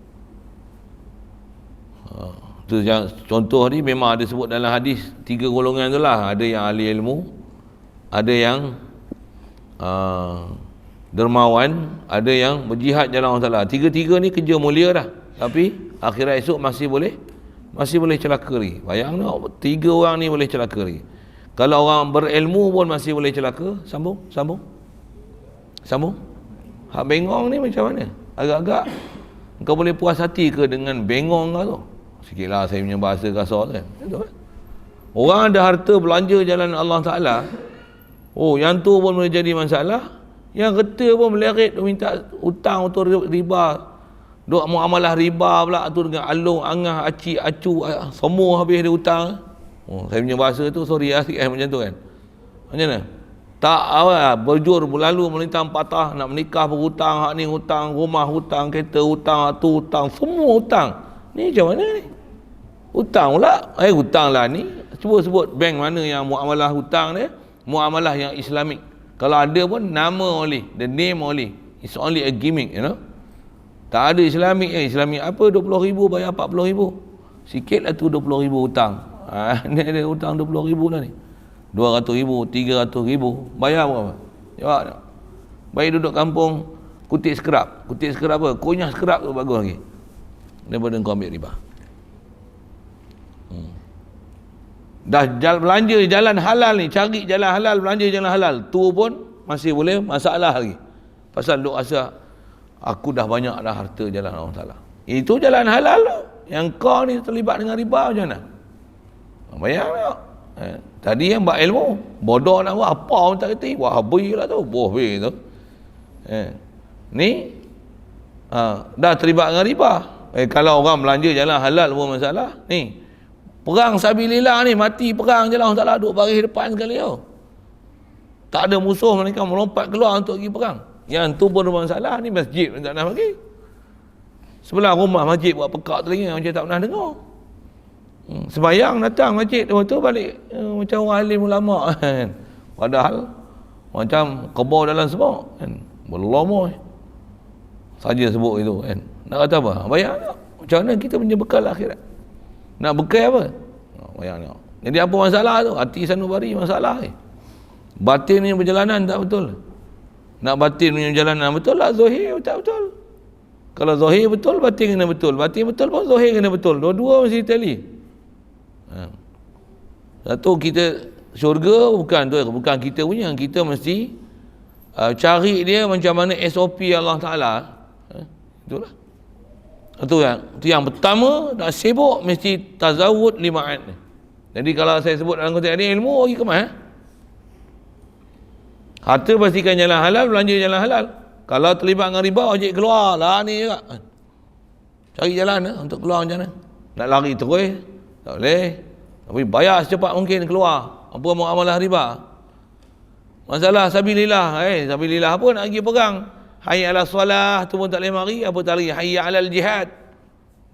Tu contoh ni memang ada sebut dalam hadis, 3 golongan tu lah. Ada yang ahli ilmu, ada yang dermawan, ada yang berjihad jalan Allah Ta'ala. Tiga-tiga ni kerja mulia dah, tapi akhirat esok masih boleh celaka lagi. Bayang tak, 3 orang ni boleh celaka lagi. Kalau orang berilmu pun masih boleh celaka. Sambung. Hak bengong ni macam mana? Agak-agak kau boleh puas hati ke dengan bengong kau tu? Sikitlah saya punya bahasa kasar kan. Orang ada harta belanja jalan Allah Ta'ala, yang tu pun boleh jadi masalah. Yang kata pun melerit, minta hutang untuk riba, duk muamalah riba pula tu dengan alung, angah, acik, acu, semua habis dia hutang. Saya punya bahasa tu sorry macam tu kan. Macam mana? Tak berjur berlalu melintang patah, nak menikah berhutang, hak ni hutang, rumah hutang, kereta hutang, tu hutang, semua hutang. Ni macam mana ni? Hutang pula. Hutang lah ni. Cuba sebut bank mana yang muamalah hutang dia, muamalah yang Islamik. Kalau ada pun nama only, the name only. It's only a gimmick, you know. Tak ada Islamik. Islamik apa? 20,000 bayar 40,000. Sikit lah tu 20,000 hutang. Ni ada hutang 20,000 dah ni. 200,000, 300,000. Bayar berapa? Jawab tak? Baik duduk kampung, kutik skerap. Kutik skerap apa? Kunyah skerap tu bagus lagi daripada kau ambil riba. Dah belanja jalan halal ni, cari jalan halal, belanja jalan halal, tu pun masih boleh masalah lagi. Pasal duk rasa aku dah banyak dah harta jalan Allah Ta'ala. Itu jalan halal tu. Yang kau ni terlibat dengan riba macam mana? Bayang tak? Tadi yang buat ilmu, bodoh nak buat apa pun tak kerti, wahabi lah tu, bohwe tu. Ni dah terlibat dengan riba. Kalau orang belanja jalan halal pun masalah. Ni perang sabilillah ni, mati perang je lah, Allah Ta'ala duduk baris depan sekali tau. Tak ada musuh, mereka melompat keluar untuk pergi perang. Yang tu pun masalah. Ni masjid pun tak nak pergi. Sebelah rumah masjid buat pekak telinga macam tak pernah dengar. Sembayang datang masjid, lepas tu balik macam orang alim ulama kan. Padahal macam kebau dalam semua kan. Berlomoi saja sebut itu kan. Nak kata apa? Bayang tak? Macam mana kita punya bekal akhirat? Nak bekal apa? Bayang tak? Jadi apa masalah tu? Hati sanubari masalah batin punya perjalanan tak betul. Nak batin punya perjalanan betul lah, zahir tak betul. Kalau zahir betul, batin kena betul. Batin betul pun zahir kena betul. Dua-dua mesti tali. Satu kita syurga bukan kita punya. Kita mesti cari dia macam mana SOP Allah Ta'ala. Itulah. Itu yang pertama, nak sibuk mesti tazawud lima'at. Jadi kalau saya sebut dalam konteks ini, ilmu pergi ke mana? Harta pastikan jalan halal, belanja jalan halal. Kalau terlibat dengan riba, wajib keluar lah ni juga. Cari jalan untuk keluar macam mana? Nak lari terus, tak boleh. Tapi bayar secepat mungkin keluar. Apa muamalah riba? Masalah sabilillah. Sabilillah apa nak pergi perang? Hayya ala solah tu pun tak boleh mari. Apa tak lagi? Hayya ala jihad.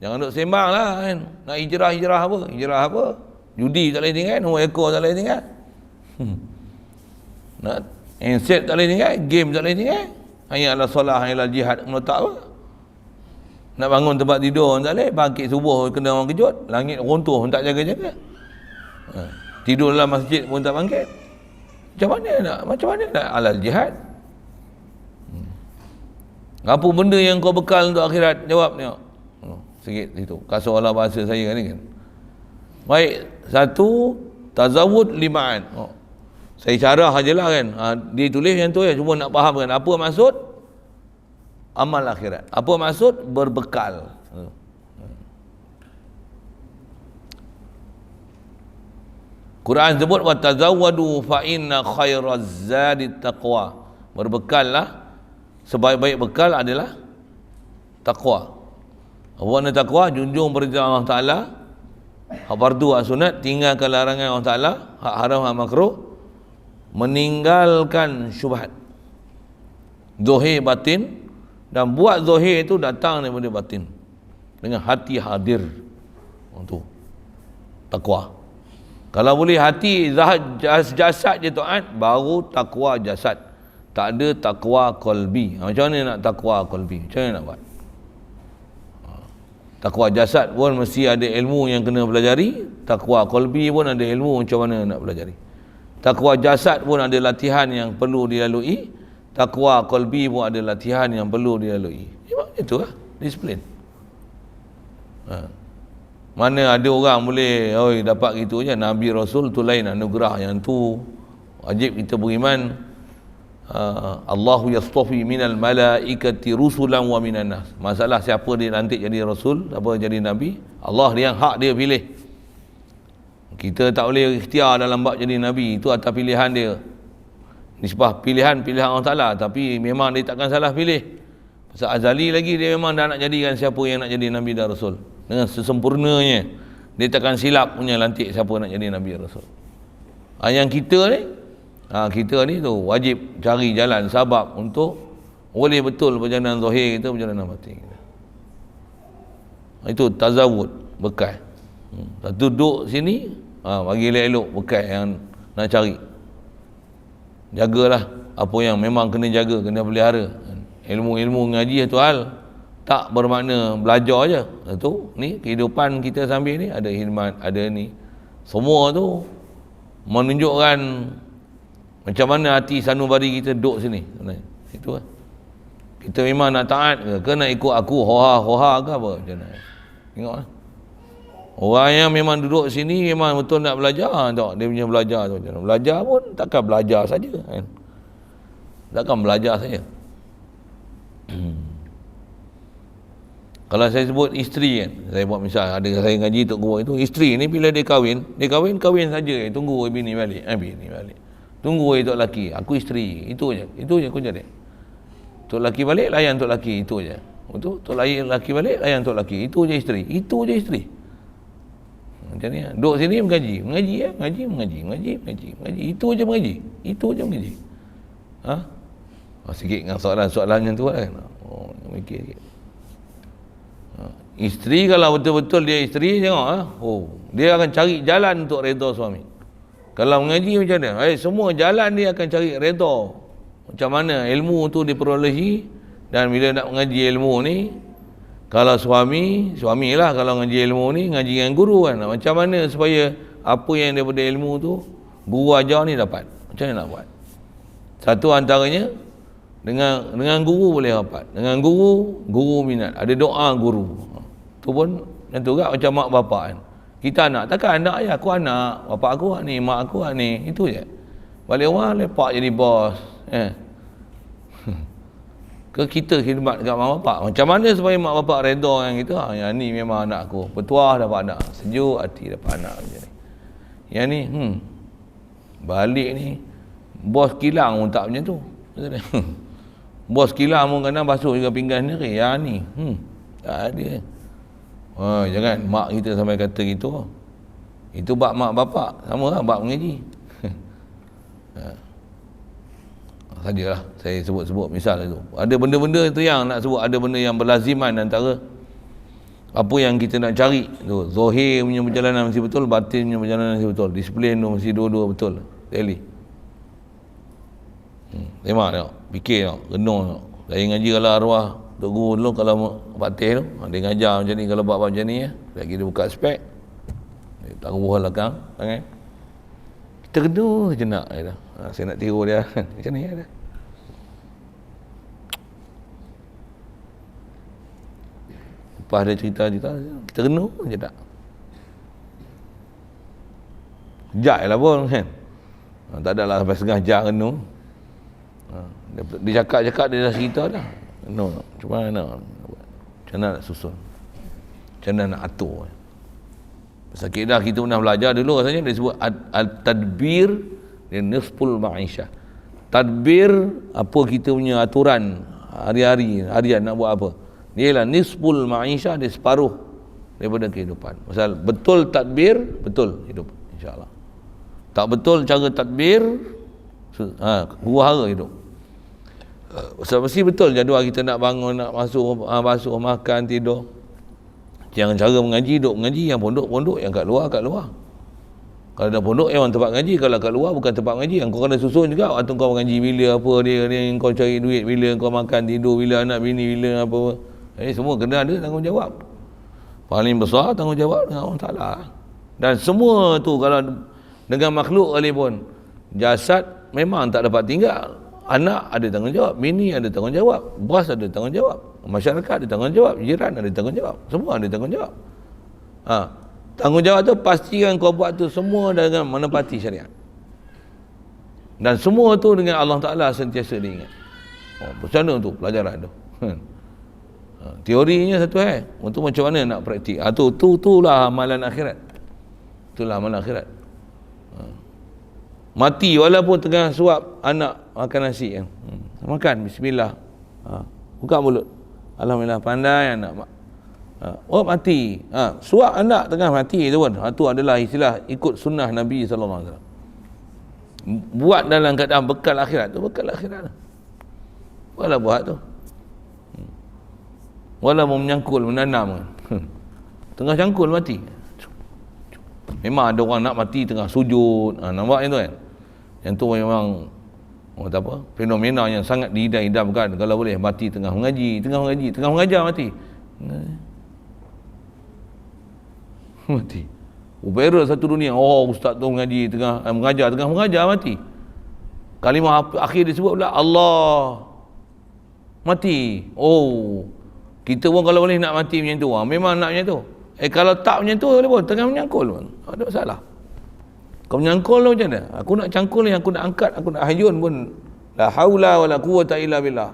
Jangan duk sembang lah kan. Nak hijrah apa? Hijrah apa? Judi tak boleh tinggal. Nombor ekor tak boleh tinggal. Nak handset tak boleh tinggal. Game tak boleh tinggal. Hayya ala solah, hayya ala jihad. Meletak apa? Nak bangun tempat tidur tak boleh. Bangkit subuh kena orang kejut. Langit runtuh pun tak jaga-jaga. Tidur dalam masjid pun tak bangkit. Macam mana nak alal jihad? Apa benda yang kau bekal untuk akhirat? Jawab tengok. Sikit situ. Kasut Allah bahasa saya ni kan. Baik, satu tazawud lima'an. Saya syarah ajalah kan. Dia tulis yang tu ya, cuma nak fahamkan apa maksud amal akhirat. Apa maksud berbekal. Quran sebut wa tazawwadu fa inna khairaz zadi taqwa. Berbekallah, sebaik-baik bekal adalah takwa. Apa makna takwa? Junjung perintah Allah Ta'ala, hak fardu, hak sunat, tinggalkan larangan Allah Ta'ala, hak haram, hak makruh, meninggalkan syubhat, zahir batin, dan buat zahir itu datang daripada batin dengan hati hadir. Itu takwa. Kalau boleh hati jasad je taat, baru takwa jasad. Tak ada takwa qalbi. Macam mana nak takwa qalbi? Macam mana nak buat? Takwa jasad pun mesti ada ilmu yang kena pelajari. Takwa qalbi pun ada ilmu macam mana nak pelajari. Takwa jasad pun ada latihan yang perlu dilalui. Takwa qalbi pun ada latihan yang perlu dilalui. Memang itu lah, disiplin. Mana ada orang boleh dapat gitu je. Nabi Rasul tu lain anugerah, yang tu wajib kita beriman. Allahu yastafi minal malaikati rusulan wa minan nas. Masalah siapa dia nanti jadi rasul, siapa jadi nabi, Allah dia yang hak dia pilih. Kita tak boleh ikhtiar dalam bab jadi nabi, itu atas pilihan dia. Nisbah pilihan Allah Ta'ala, tapi memang dia takkan salah pilih. Pasal azali lagi dia memang dah nak jadikan siapa yang nak jadi nabi dan rasul. Dengan sesempurnanya, dia takkan silap punya lantik siapa nak jadi nabi dan rasul. Yang kita ni tu wajib cari jalan sabab untuk boleh betul perjalanan zahir kita, perjalanan batin kita. Itu tazawud, bekal. Satu duduk sini, bagi elok-elok bekal yang nak cari. Jagalah apa yang memang kena jaga, kena pelihara. Ilmu-ilmu ngaji itu hal tak bermakna belajar aja. Itu ni kehidupan kita sambil ni ada khidmat, ada ni. Semua tu menunjukkan macam mana hati sanubari kita duduk sini. Itu lah. Kita memang nak taat ke nak ikut aku hoha ke apa macam mana. Tengoklah. Orang yang memang duduk sini memang betul nak belajar, tak? Dia punya belajar tu macam mana. Belajar pun takkan belajar saja kan. Takkan belajar saja. Kalau saya sebut isteri kan, saya buat misal, ada saya ngaji tok guru itu, isteri ni bila dia kahwin saja, tunggu bini balik, bini balik. Tunggu tok lelaki, aku isteri, itu je aku jadi. Tok lelaki balik, layan tok lelaki, itu je. Betul? Tok lelaki balik, layan tok lelaki, itu je isteri. Macam ni, duduk sini mengaji, itu je mengaji. Sikit dengan soalan yang tu kan. Mikir sikit. Isteri kalau betul-betul dia isteri, tengok dia akan cari jalan untuk redha suami. Kalau mengaji macam mana? Semua jalan dia akan cari redha. Macam mana ilmu tu diperolehi, dan bila nak mengaji ilmu ni, kalau suamilah kalau ngaji ilmu ni, ngaji dengan guru kan. Macam mana supaya apa yang daripada ilmu tu guru ajar ni dapat? Macam mana nak buat? Satu antaranya dengan guru boleh dapat. Dengan guru minat. Ada doa guru. Tu pun macam tu kan, macam mak bapak kan. Kita anak, takkan anak aku anak, bapak aku ni, mak aku ni, itu je. Balik rumah lepak jadi bos. Ke kita khidmat dekat mak bapak. Macam mana supaya mak bapak redha dengan kita? Yang ni memang anak aku. Petuah dapat anak. Sejuk hati dapat anak macam ni. Yang ni, balik ni, bos kilang pun tak macam tu. Bos kilang pun kadang basuh juga pinggan sendiri. Yang ni, tak ada. Jangan mak kita sampai kata gitu. Itu bab mak bapak. Sama lah bab mengaji. Sajalah saya sebut-sebut misal itu. Ada benda-benda itu yang nak sebut, ada benda yang berlaziman antara apa yang kita nak cari tu. Zahir punya perjalanan mesti betul, batin punya perjalanan mesti betul. Disiplin tu mesti dua-dua betul. Daily. Tengok tengok, fikir tengok, renung tengok. Saya ngaji kalau arwah Tok Guru dulu kalau patih tu, dia ngajar macam ni, kalau buat macam ni lagi dia buka spek. Dia taruh belakang tangan. Kita kena jenak dia dah. Saya nak tiru dia macam ni ada. Lepas dia cerita-cerita, kita kena je tak. Jat lah pun kan. Tak adalah sampai setengah jam kena. Dia cakap-cakap dia dah cerita dah. No, cuma mana nak susun, macam mana nak atur. Pasal kita pernah belajar dulu rasanya dia sebut al-tadbir dan nisful ma'isyah. Tadbir apa kita punya aturan harian nak buat apa. Dia lah nisful ma'isha, dia separuh daripada kehidupan. Pasal betul tadbir, betul hidup insya-Allah. Tak betul cara tadbir, huru-hara hidup. Pasal mesti betul jadual kita nak bangun, nak basuh, makan, tidur. Yang cara mengaji, duduk mengaji, yang pondok, yang kat luar. Kalau dah pondok, yang tempat ngaji. Kalau kat luar, bukan tempat ngaji. Yang kau kena susun juga. Waktu kau mengaji bila, apa dia yang kau cari duit, bila kau makan, tidur, bila anak bini, bila apa. Semua kena ada tanggungjawab. Paling besar tanggungjawab dengan Allah Ta'ala. Dan semua tu kalau dengan makhluk sekalipun, jasad memang tak dapat tinggal. Anak ada tanggungjawab, bini ada tanggungjawab, bos ada tanggungjawab, masyarakat ada tanggungjawab, jiran ada tanggungjawab, semua ada tanggungjawab. Tanggungjawab tu pastikan kau buat tu semua dengan menepati syariat. Dan semua tu dengan Allah Ta'ala sentiasa diingat. Macam mana tu pelajaran tu? Teorinya satu untuk macam mana nak praktik. Itulah amalan akhirat. Itulah amalan akhirat. Mati walaupun tengah suap anak makan nasi makan bismillah, buka mulut, alhamdulillah, pandai anak. Mati, suap anak tengah mati tu pun, itu adalah istilah ikut sunnah Nabi SAW. Buat dalam keadaan bekal akhirat tu, bekal akhirat tu. Walau buat tu, walau menyangkul, menanam tengah cangkul mati. Memang ada orang nak mati tengah sujud, nampak yang tu kan. Yang tu memang fenomena yang sangat diidam-idamkan. Kalau boleh mati tengah mengaji, tengah mengajar mati. Mati. Viral satu dunia. Ustaz tu mengaji tengah mengajar mati. Kalimah akhir disebut pula Allah. Mati. Kita pun kalau boleh nak mati macam tu. Memang nak macam tu. Kalau tak macam tu pun tengah menyangkul pun ada masalah. Kau menyangkul tu macam mana? Aku nak cangkul ni, aku nak angkat, aku nak hayun pun la haula wala quwata illa billah.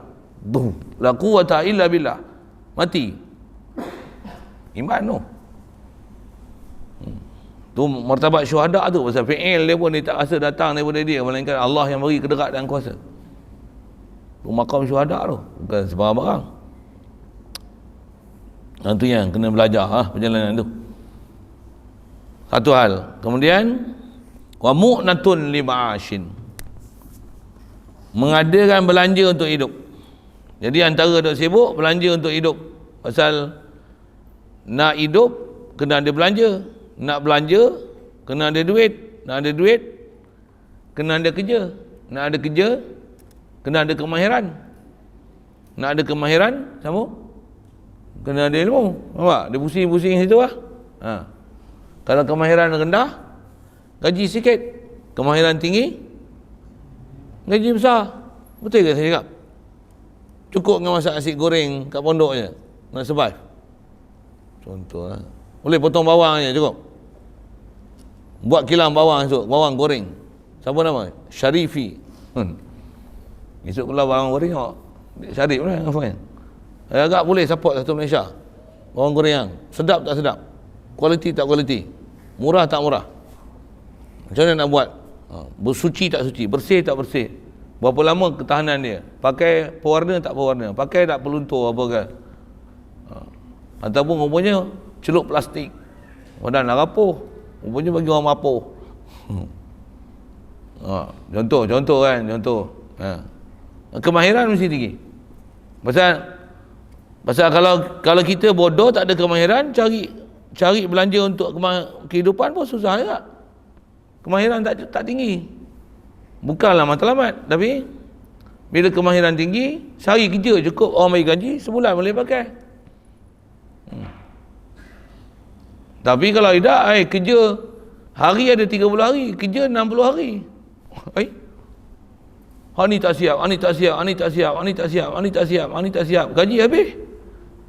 La quwata illa billah. Mati. Iman tu. Tu martabat syuhada tu, pasal fi'il dia pun dia tak rasa datang daripada dia, melainkan Allah yang beri kederat dan kuasa. Tu makam syuhada tu, bukan sebarang-barang. Itu yang kena belajar perjalanan tu. Satu hal. Kemudian wa mu'natun li ma'ashin, mengadakan belanja untuk hidup. Jadi antara duk sibuk belanja untuk hidup. Pasal nak hidup kena ada belanja, nak belanja kena ada duit, nak ada duit kena ada kerja, nak ada kerja kena ada kemahiran, nak ada kemahiran sama kena ada ilmu. Nampak? Dia pusing-pusing situ lah. Kalau kemahiran rendah, gaji sikit. Kemahiran tinggi, gaji besar. Betul ke saya cakap? Cukup dengan masak nasi goreng kat pondok je nak survive. Contoh lah. Boleh potong bawang je cukup. Buat kilang bawang esok, bawang goreng. Siapa nama? Syarifi. Esok kalau bawang goreng awak Syarif lah, apa? Agak boleh support satu Malaysia. Bawang goreng yang sedap tak sedap, kualiti tak kualiti, murah tak murah. Macam mana nak buat? Bersuci tak suci, bersih tak bersih, berapa lama ketahanan dia, pakai pewarna tak pewarna, pakai tak peluntur apa kan, ataupun rupanya celup plastik badan nak rapuh, rupanya bagi orang mapuh. Contoh kan, kemahiran mesti tinggi. Pasal kalau kita bodoh, tak ada kemahiran, cari belanja untuk kehidupan pun susah juga. Kemahiran tak tinggi. Bukanlah matlamat, tapi bila kemahiran tinggi, sehari kerja cukup orang bagi gaji, sebulan boleh pakai. Tapi kalau tidak, kerja hari ada 30 hari, kerja 60 hari. Ni tak siap, ni tak siap, ni tak siap, ni tak siap, ni tak siap, ni tak siap. Gaji habis.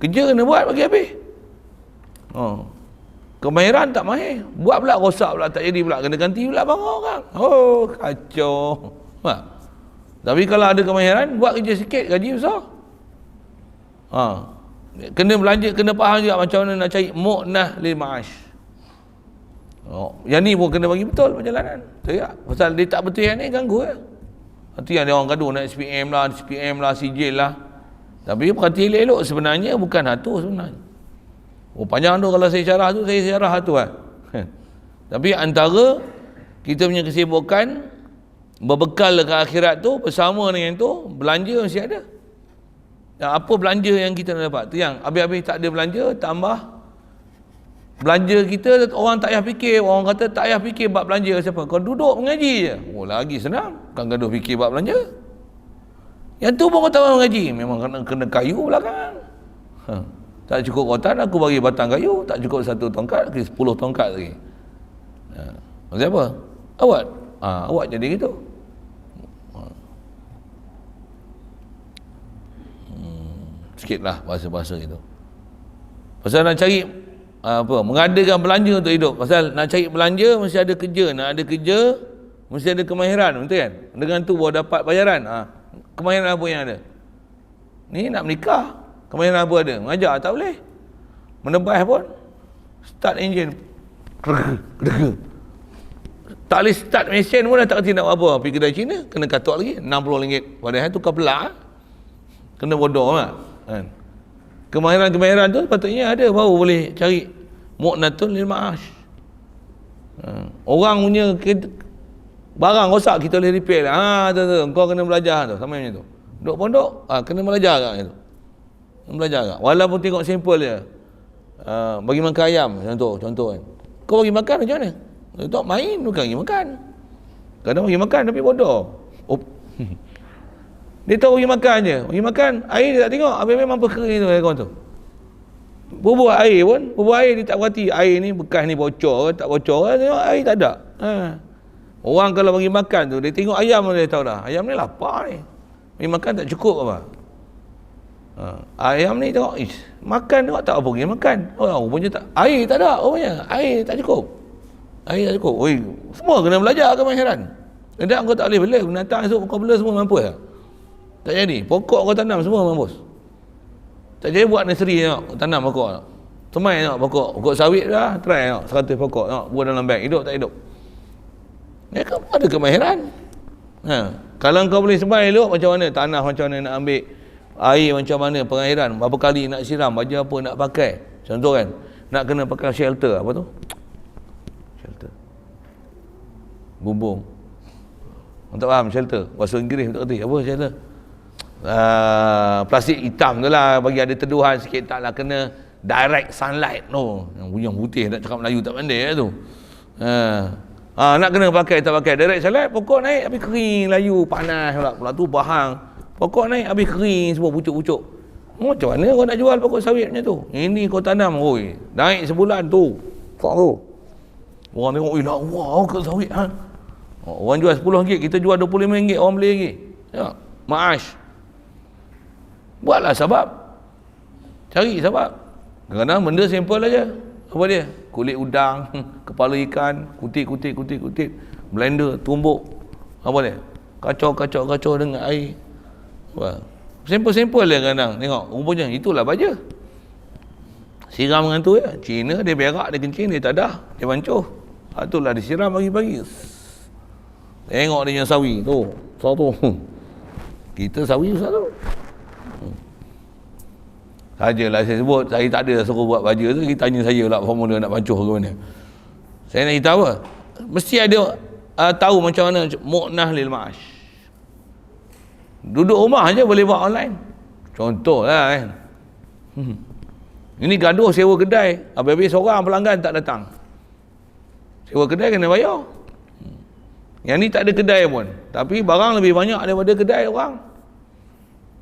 Kerja kena buat bagi habis. Kemahiran tak mahir, buat pula rosak pula, tak jadi pula, kena ganti pula bang orang. Kacau. Tapi kalau ada kemahiran, buat kerja sikit, gaji besar. Kena belanja, kena faham juga macam mana nak cari mu'nah lil ma'ash. Yang ni pun kena bagi betul perjalanan. Pasal dia tak betul yang ni, ganggu. Itu yang dia orang gaduh nak SPM lah, CJ lah. Tapi perhati elok-elok, sebenarnya bukan hatu sebenarnya. Oh panjang tu kalau saya syarah tu, saya syarah hatu lah. Tapi antara kita punya kesibukan berbekal ke akhirat tu, bersama dengan tu, belanja mesti ada. Dan apa belanja yang kita nak dapat? Tu yang habis-habis tak ada belanja, tambah belanja kita, orang tak payah fikir. Orang kata tak payah fikir bab belanja siapa? Kau duduk mengaji je. Oh lagi senang, kan gaduh fikir bab belanja. Yang tu pun kau tak mahu mengaji, memang kena kayu belakang. Tak cukup rotan, aku bagi batang kayu. Tak cukup 1 tongkat, 10 tongkat lagi. Maksud apa? Awak awak jadi gitu. Sikitlah bahasa-bahasa itu. Pasal nak cari mengadakan belanja untuk hidup. Pasal nak cari belanja mesti ada kerja, nak ada kerja mesti ada kemahiran, betul kan? Dengan tu baru dapat bayaran. Kemahiran apa yang ada? Ni nak menikah, kemahiran apa ada? Mengajar tak boleh. Menebas pun start engine. Tak boleh start mesin pun dah tak kerti nak buat apa. Pergi kedai Cina kena katuk lagi RM60. Padahal tukar pelak. Kena bodoh lah kan. Kemahiran-kemahiran tu patutnya ada, baru boleh cari mu'natun lil ma'ash. Orang punya barang rosak kita boleh repair lah. Tu kau kena belajar tu, sama macam tu. Duduk pondok kena belajar agak tu. Belajar agak. Walaupun tengok simple je. Bagi makan ayam contoh kan. Kau bagi makan macam mana? Tak main, bukan bagi makan. Kadang bagi makan tapi bodoh. Dia tahu bagi makan je. Bagi makan, air dia tak tengok. Habis-habis mampu kering tu aircon tu. Bubuh air pun, bubuh air dia tak berhati. Air ni bekas ni bocor ke, tak bocor ke, tengok air tak ada. Orang kalau bagi makan tu, dia tengok ayam dia tahu dah. Ayam ni lapar ni. Bagi makan tak cukup apa. Ayam ni tengok, makan tengok tak apa pergi makan. Rupanya tak, air tak ada rupanya. Air tak cukup. Air tak cukup. Semua kena belajar kemahiran. Tidak kau tak boleh bela. Binatang esok kau bela semua mampus tak? Tak jadi. Pokok kau tanam semua mampus. Tak jadi buat nursery tengok, tanam pokok tengok. Semai tengok pokok sawit dah, try tengok 100 pokok tengok, buat dalam beg, hidup tak hidup. Dia kan ada kemahiran. Kalau kau boleh semai elok, macam mana tanah, macam mana nak ambil air, macam mana pengairan, berapa kali nak siram, baju apa nak pakai. Contoh kan, nak kena pakai shelter, apa tu? Shelter. Bumbung. Orang tak faham shelter. Bahasa Inggeris tak kerti. Apa shelter? Plastik hitam tu lah, bagi ada teduhan sikit, taklah kena direct sunlight tu. Yang putih nak cakap Melayu tak pandai tu. Nak kena pakai tak pakai direct sunlight, pokok naik habis kering, layu, panas pula tu bahang. Pokok naik habis kering semua, pucuk-pucuk. Macam mana kau nak jual pokok sawit macam tu? Ini kau tanam, naik sebulan tu. Fak tu. Orang tengok, wah, pokok sawit orang jual RM10, kita jual RM25, orang beli lagi. Ya, ma'ash. Buatlah sebab. Cari sebab. Kadang-kadang benda simple aja. Apa dia? Kulit udang, kepala ikan, kutit, blender, tumbuk. Apa dia? Kacau dengan air. Simple-simple dia kadang. Tengok, rupanya itulah baja. Siram dengan tu ya. Cina dia berak, dia kencing, dia tak dah. Dia bancuh. Itulah disiram pagi-pagi. Tengok dia yang sawi tu. Satu. Kita sawi satu. Sajalah saya sebut, saya tak ada suruh buat baja tu, kita tanya saya pula formula nak bancuh ke mana. Saya nak tahu apa? Mesti ada tahu macam mana mu'nah lil ma'ash. Duduk rumah aja boleh buat online. Contohlah kan. Ini gaduh sewa kedai, habis-habis seorang pelanggan tak datang. Sewa kedai kena bayar. Yang ni tak ada kedai pun, tapi barang lebih banyak daripada kedai orang.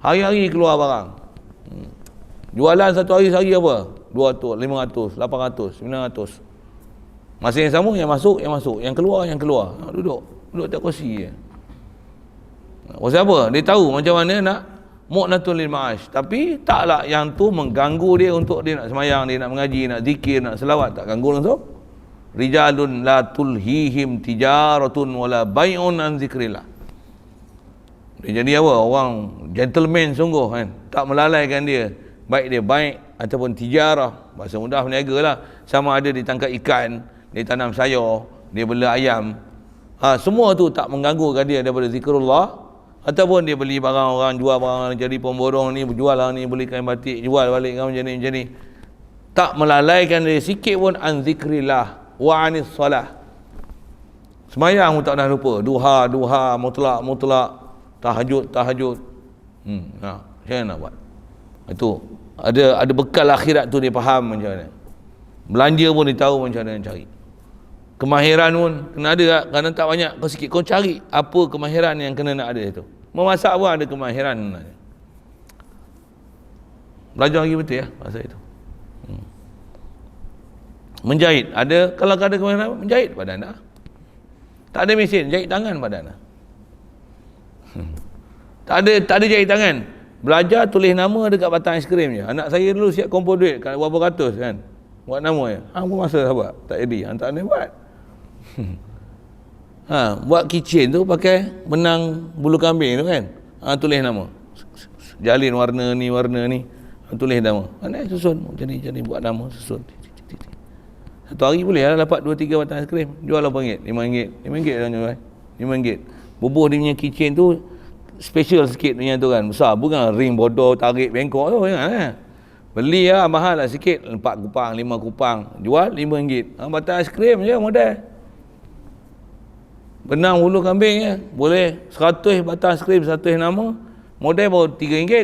Hari-hari keluar barang. Jualan satu hari sehari apa? 200, 500, 800, 900. Masa yang sama, yang masuk, yang keluar. Duduk tak kursi je. Pasal apa? Dia tahu macam mana nak mu'natul lil ma'ash. Tapi taklah yang tu mengganggu dia untuk dia nak semayang, dia nak mengaji, nak zikir, nak selawat. Tak ganggu langsung. Rijalun la tulhihim tijaratun wala bai'un an zikrillah. Dia jadi apa? Orang gentleman sungguh kan. Tak melalaikan dia. Baik dia baik ataupun tijarah, bahasa mudah berniaga lah. Sama ada dia tangkap ikan, dia tanam sayur, dia bela ayam. Semua tu tak mengganggukan dia daripada zikrullah. Ataupun dia beli barang orang, jual barang, jadi pemborong ni, jual lah ni, beli kain batik, jual balik kamu macam ni. Tak melalaikan dia sikit pun an zikrillah wa anis salah. Semayang pun tak pernah lupa. Duha, mutlak, tahajud. Macam mana nak buat? Itu ada bekal akhirat tu, dia faham macam mana. Belanja pun dia tahu macam mana cari. Kemahiran pun kena ada, kadang tak banyak, kau sikit kau cari apa kemahiran yang kena nak ada itu. Memasak pun ada kemahiran. Belajar lagi betul ya pasal itu. Menjahit, ada, kalau ada kemahiran menjahit pada anda. Tak ada mesin, jahit tangan pada anda. Tak ada jahit tangan. Belajar tulis nama dekat batang aiskrim je. Anak saya dulu siap kumpul duit kat berapa ratus kan. Buat nama je. Apa masa sahabat? Tak jadi. Tak ada buat. Buat keychain tu pakai benang bulu kambing tu kan. Tulis nama. Jalin warna ni. Tulis nama. Mana susun. Jadi buat nama susun. Satu hari boleh lah dapat 2-3 batang aiskrim. Jual RM8, RM5 dah jual. RM5. Bubuh dia punya keychain tu special sikit punya tu kan. Besar. Bukan ring bodoh tarik bengkok tu. Kan? Beli lah mahal lah sikit. 4 kupang, 5 kupang. Jual RM5. Batang aiskrim je modal. Benang bulu kambing je. Boleh 100 batang aiskrim, 100 nama. Modal baru RM3.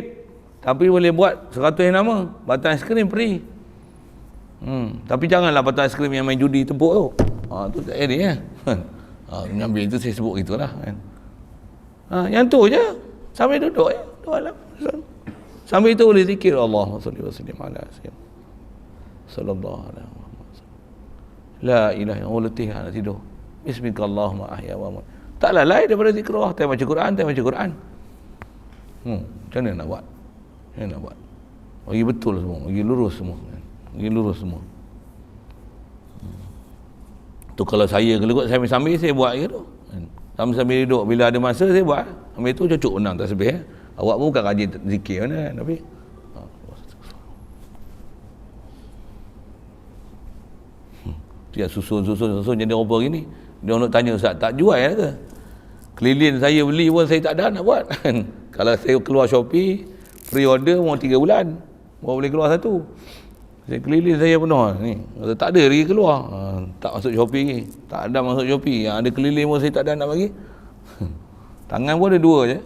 Tapi boleh buat 100 nama. Batang aiskrim free. Tapi janganlah batang aiskrim yang main judi tepuk tu. Tu tak ada ya. Mengambil itu saya sebut gitulah kan. Yang tu je. Sambil duduk je. Sambil itu boleh zikir Allahumma salli wa sallim ala sayyidina sallallahu alaihi wasallam. La ilaha illallah, letih nak tidur. Bismillahirrahmanirrahim ahya wa amut. Tak lalai daripada zikir Allah. Tak baca Quran. Macam mana nak buat? Bagi betul semua, bagi lurus semua. Tu kalau saya sambil saya buat je tu. Sambil duduk, bila ada masa saya buat. Sambil tu cocok benang tasbih. Awak pun bukan rajin zikir mana kan, tapi dia susun jadi apa gini. Dia nak tanya, Ustaz tak jual ke? Keliling saya beli pun saya tak ada nak buat. Kalau saya keluar Shopee, pre-order mau 3 bulan baru boleh keluar satu. Saya keliling saya penuh ni. Tak ada lagi keluar. Tak masuk Shopee lagi. Tak ada masuk Shopee. Yang ada keliling pun saya tak ada nak bagi. Tangan pun ada 2 je.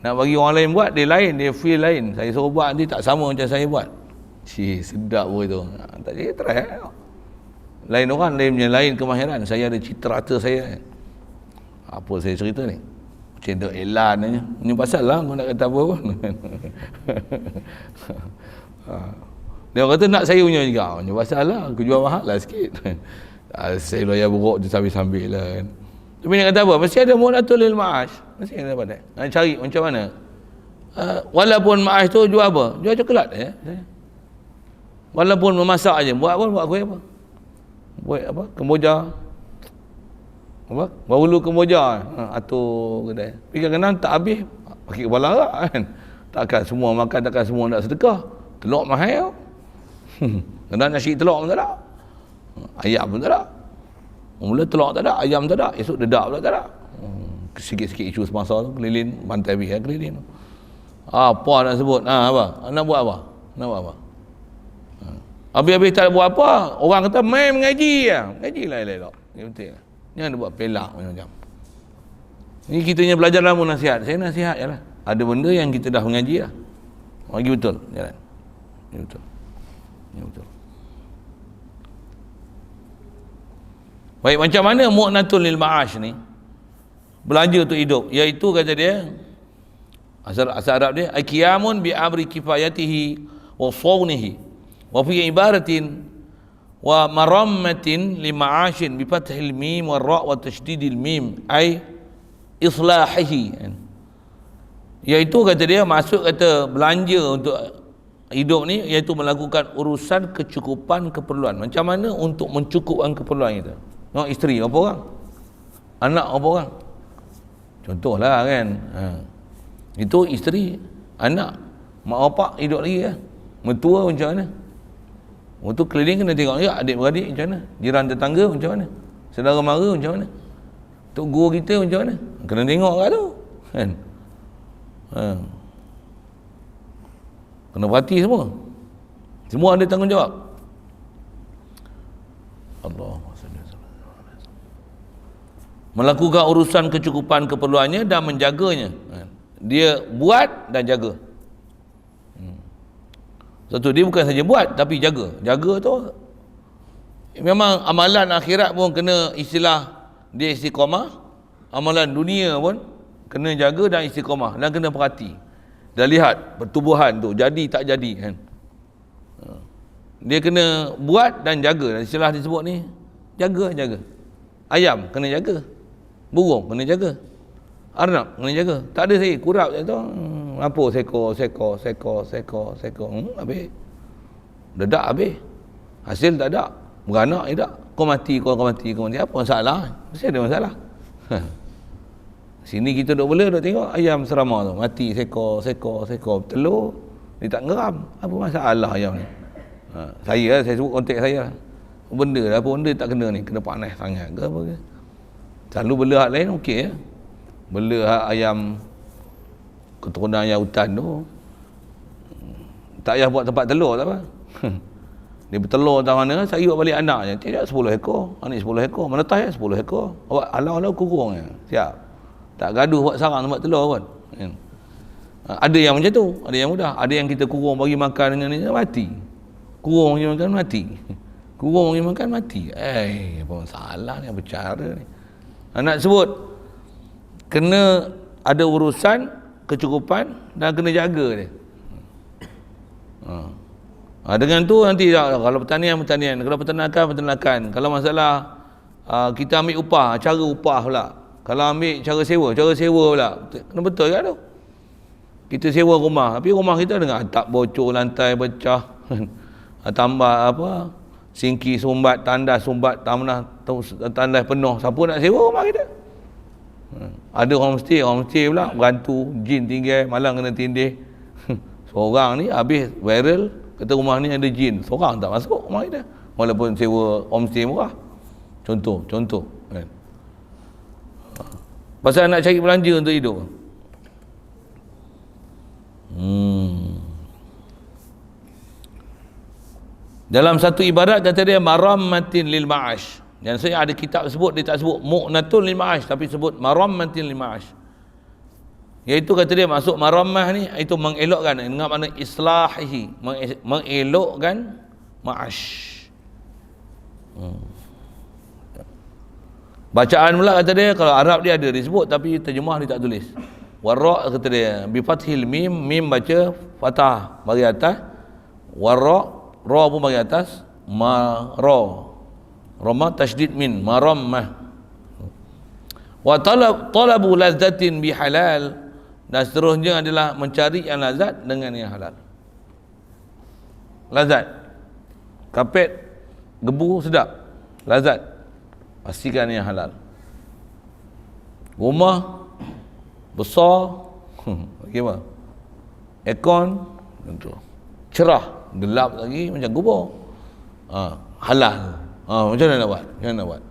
Nak bagi orang lain buat, dia lain, dia feel lain. Saya suruh buat nanti tak sama macam saya buat. Sedap pun itu. Tak jadi try. Lain orang, lain kemahiran. Saya ada citra saya. Apa saya cerita ni? Macam iklan aja. Ini pasal lah, aku nak kata apa pun. Dia kata nak saya punya juga. Macam pasal lah, aku jual mahal lah sikit. Saya loya buruk tu sambil-sambil lah kan. Tapi nak kata apa? Mesti ada mu'natul lil ma'ash. Mesti ada pada. Nak cari macam mana? Walaupun ma'ash tu jual apa? Jual coklat ya. Walaupun memasak aja, buat kuih apa? Buat apa? Kemboja. Apa? Bahulu kemboja. Atur kedai. Tapi kadang-kadang tak habis, pakai kepala lah kan. Takkan semua makan, takkan semua nak sedekah. Telur mahal. Kadang nasi telur pun tak ada. Ayam pun tak ada. Mula telur tak ada, ayam tak ada. Esok dedak pula tak ada. Sikit-sikit isu semasa tu, keliling, pantai biar keliling. Apa nak sebut? Apa? Nak buat apa? Habis-habis tak buat apa, orang kata main mengaji lah. Mengaji lah elok. Ini penting lah. Jangan dia buat pelak macam-macam. Ini kitanya belajar dalam nasihat. Saya nasihat je lah. Ada benda yang kita dah mengaji lah. Bagi betul. Jalan. Ini betul. Baik, macam mana mu'natul lil ma'ash ni? Belanja untuk hidup. Iaitu kata dia, asal Arab dia, aqiyamun bi amri kifayatihi wa sawnihi wa fi ibaratin wa marammatin li ma'ashin bi fathil mim wa ra' wa tashdidil mim ay islahihi. Iaitu kata dia, maksud kata belanja untuk hidup ni iaitu melakukan urusan kecukupan keperluan. Macam mana untuk mencukupkan keperluan kita? Tengok isteri berapa orang? Anak berapa orang? Contohlah kan. Itu isteri, anak, mak bapak hidup lagi kan. Mertua macam mana? Waktu keliling kena tengok juga adik-beradik macam mana? Jiran tetangga macam mana? Saudara mara macam mana? Tok guru kita macam mana? Kena tengok kat tu. Kan? Ha. Kena perhati semua. Semua ada tanggungjawab. Allah melakukan urusan kecukupan keperluannya dan menjaganya. Dia buat dan jaga. Satu, dia bukan saja buat tapi jaga. Jaga tu memang amalan akhirat pun kena istilah dia istiqamah, amalan dunia pun kena jaga dan istiqamah dan kena perhati. Dah lihat pertubuhan tu jadi tak jadi kan. Dia kena buat dan jaga. Istilah disebut ni jaga. Ayam kena jaga. Burung kena jaga. Arnab kena jaga. Tak ada saya kurap je tu. Apa seko. Habis. Dedak habis. Hasil tak ada. Beranak je tak. Kau mati. Apa masalah? Mesti ada masalah. Sini kita duk bela, duk tengok ayam serama tu. Mati seko. Telur. Dia tak geram. Apa masalah ayam ni? Saya sebut konteks saya. Benda tak kena ni. Kena panas sangat ke apa ke? Selalu bela hak lain okey ya. Bela hak ayam keturunan ayam hutan tu tak payah buat tempat telur tak apa. Dia bertelur tak mana, sayur balik anaknya. Tidak 10 ekor, anak 10 ekor, menetas ya 10 ekor. Awak alau-alau kurung ya. Siap. Tak gaduh buat sarang tempat telur pun. Ada yang macam tu, ada yang mudah. Ada yang kita kurung bagi makan dengan ni mati. Kurung bagi makan mati. Kurung bagi makan mati. Apa masalah ni, apa cara ni? Nak sebut kena ada urusan kecukupan dan kena jaga dia. Dengan tu nanti kalau pertanian, kalau peternakan. Kalau masalah kita ambil upah, cara upah pula. Kalau ambil cara sewa pula. Kena betul kan tu? Kita sewa rumah, tapi rumah kita dengan atap bocor, lantai pecah, tambah apa? Singki sumbat, tandas sumbat, tandas penuh. Siapa nak sewa rumah kita? Ada homestay pula, berantu, jin tinggal, malam kena tindih. Seorang ni habis viral, kata rumah ni ada jin. Seorang tak masuk rumah kita. Walaupun sewa homestay murah. Contoh kan. Pasal nak cari belanja untuk hidup. Dalam satu ibarat kata dia marammatin lil ma'ash. Dan saya ada kitab sebut, dia tak sebut mu'natun lil ma'ash, tapi sebut marammatin lil ma'ash. Iaitu kata dia masuk marammah ni, itu mengelokkan, dengan makna islahihi, mengelokkan ma'ash. Bacaan pula kata dia, kalau Arab dia ada disebut, tapi terjemah dia tak tulis. Warra' kata dia, bifathil mim baca fatah bagi atas, warra' ra pun bagi atas, rama tasydid min marammah. Wa talabu lazzatin bihalal, dan seterusnya adalah mencari yang lazat dengan yang halal. Lazat kapet gebu sedap, lazat pastikan yang halal. Rumah besar bagaimana? Aircon tentu cerah, gelap lagi macam kubur. Halal. Macam mana nak buat?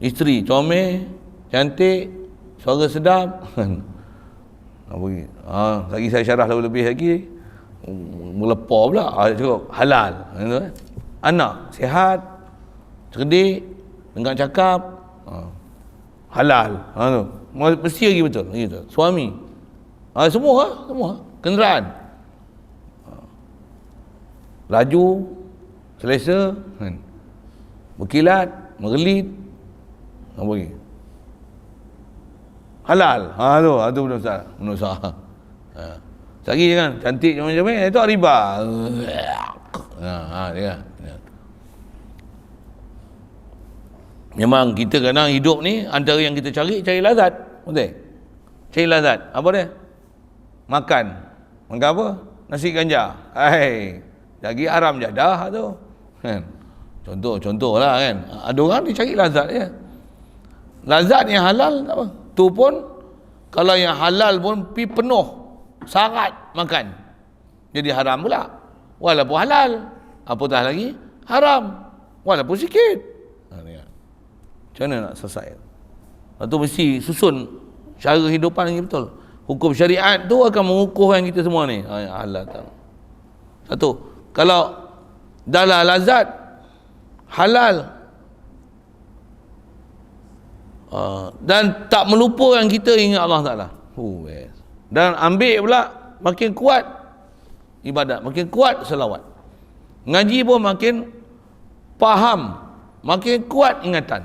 Isteri comel, cantik, suara sedap. Lagi saya syarah lebih lagi. Melepah pula. Cukup halal. Anak sihat, cerdik, dengar cakap, halal. Mesti lagi betul. Suami. Semua. Kenderaan. Laju, selesa, berkilat, merelit, apa lagi? Halal. Tu benar Ustaz. Lagi kan cantik macam itu riba. Dia. Memang kita kadang hidup ni antara yang kita cari lazat. Betul? Cari lazat. Apa dia? Makan apa? Nasi ganja. Lagi haram jadah tu. Kan? Contohlah kan. Ada orang dia cari lazat dia. Lazat yang halal tak apa. Tu pun kalau yang halal pun penuh syarat makan. Jadi haram pula. Walaupun halal, apatah lagi haram. Walaupun sikit. Macam mana nak selesai? Lepas tu mesti susun cara kehidupan lagi betul. Hukum syariat tu akan mengukuhkan kita semua ni. Halal tak. Satu, kalau dah lah lazat halal dan tak melupakan kita ingat Allah Ta'ala. Dan ambil pula makin kuat ibadat, makin kuat selawat. Ngaji pun makin faham, makin kuat ingatan.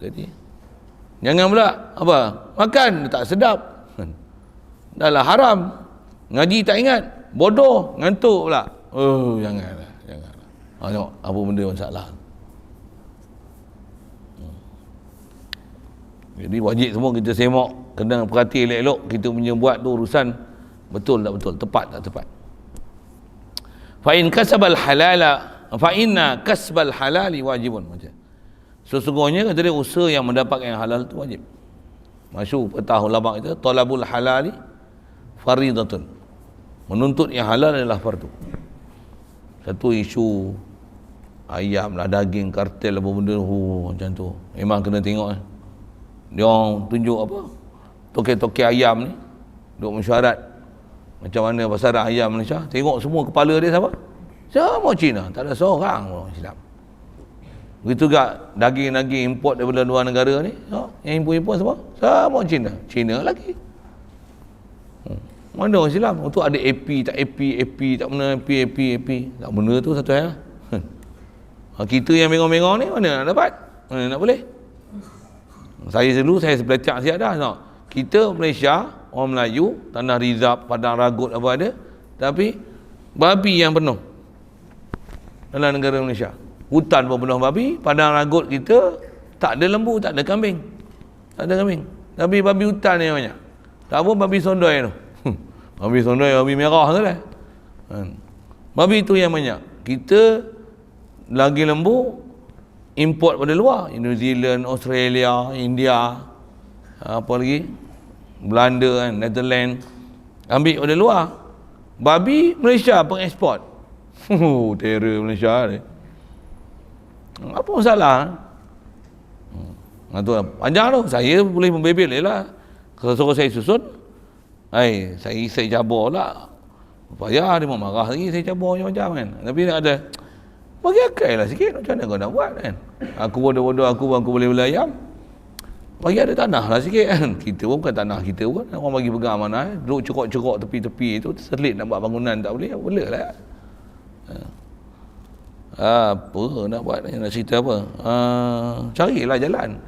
Jadi jangan pula apa, makan tak sedap, dah lah haram, ngaji tak ingat, bodoh, ngantuk pula. Janganlah. Tengok apa benda masalah. Jadi wajib semua kita semak, kena perhati elok-elok kita punya buat tu urusan betul tak betul, tepat tak tepat. Fa in kasabal halala fa inna kasbal halali wajibun. Macam sesungguhnya kata dia, usaha yang mendapat yang halal tu wajib. Masyhur petah ulama kita, talabul halali faridatun. Menuntut yang halal adalah fardu. Satu isu ayam lah, daging, kartel apa benda macam tu, memang kena tengok. Dia orang tunjuk apa, toke-toke ayam ni duk mesyuarat macam mana pasaran ayam Malaysia. Tengok semua kepala dia siapa? Semua Cina, tak ada seorang orang Islam. Begitu juga daging-daging import daripada luar negara ni, yang import semua semua Cina lagi. Mana orang Islam? Untuk ada AP tak AP tak mana AP tak benda tu satu hal. Kita yang mengong-mengong ni mana nak dapat? Mana nak boleh? Saya sebelecak siap dah. Kita Malaysia, orang Melayu, Tanah Rizab, Padang Ragut apa ada, tapi babi yang penuh dalam negara Malaysia. Hutan pun penuh babi, Padang Ragut kita tak ada lembu, tak ada kambing. Tapi babi hutan yang banyak. Tak apa babi sondoi tu. Babi sondoi, babi merah tu lah. Babi tu yang banyak. Kita lagi lembu import pada luar, New Zealand, Australia, India, apa lagi, Belanda kan, Netherlands, ambil pada luar. Babi Malaysia pengeksport. Terror Malaysia ni. Apa masalah? Tu panjang tu, saya boleh membebel lah. Kalau suruh saya susun, saya cabar lah. Payah dia mau marah lagi, saya cabar macam-macam kan. Tapi dia ada bagi akal lah sikit, macam mana kau nak buat kan. Aku bodoh-bodoh, aku boleh beli ayam, bagi ada tanah lah sikit kan. Kita pun bukan tanah kita pun, orang bagi pegang mana duduk cerok-cerok tepi-tepi tu, terselit nak buat bangunan tak boleh, boleh lah. Apa nak buat, nak cerita apa, carilah jalan.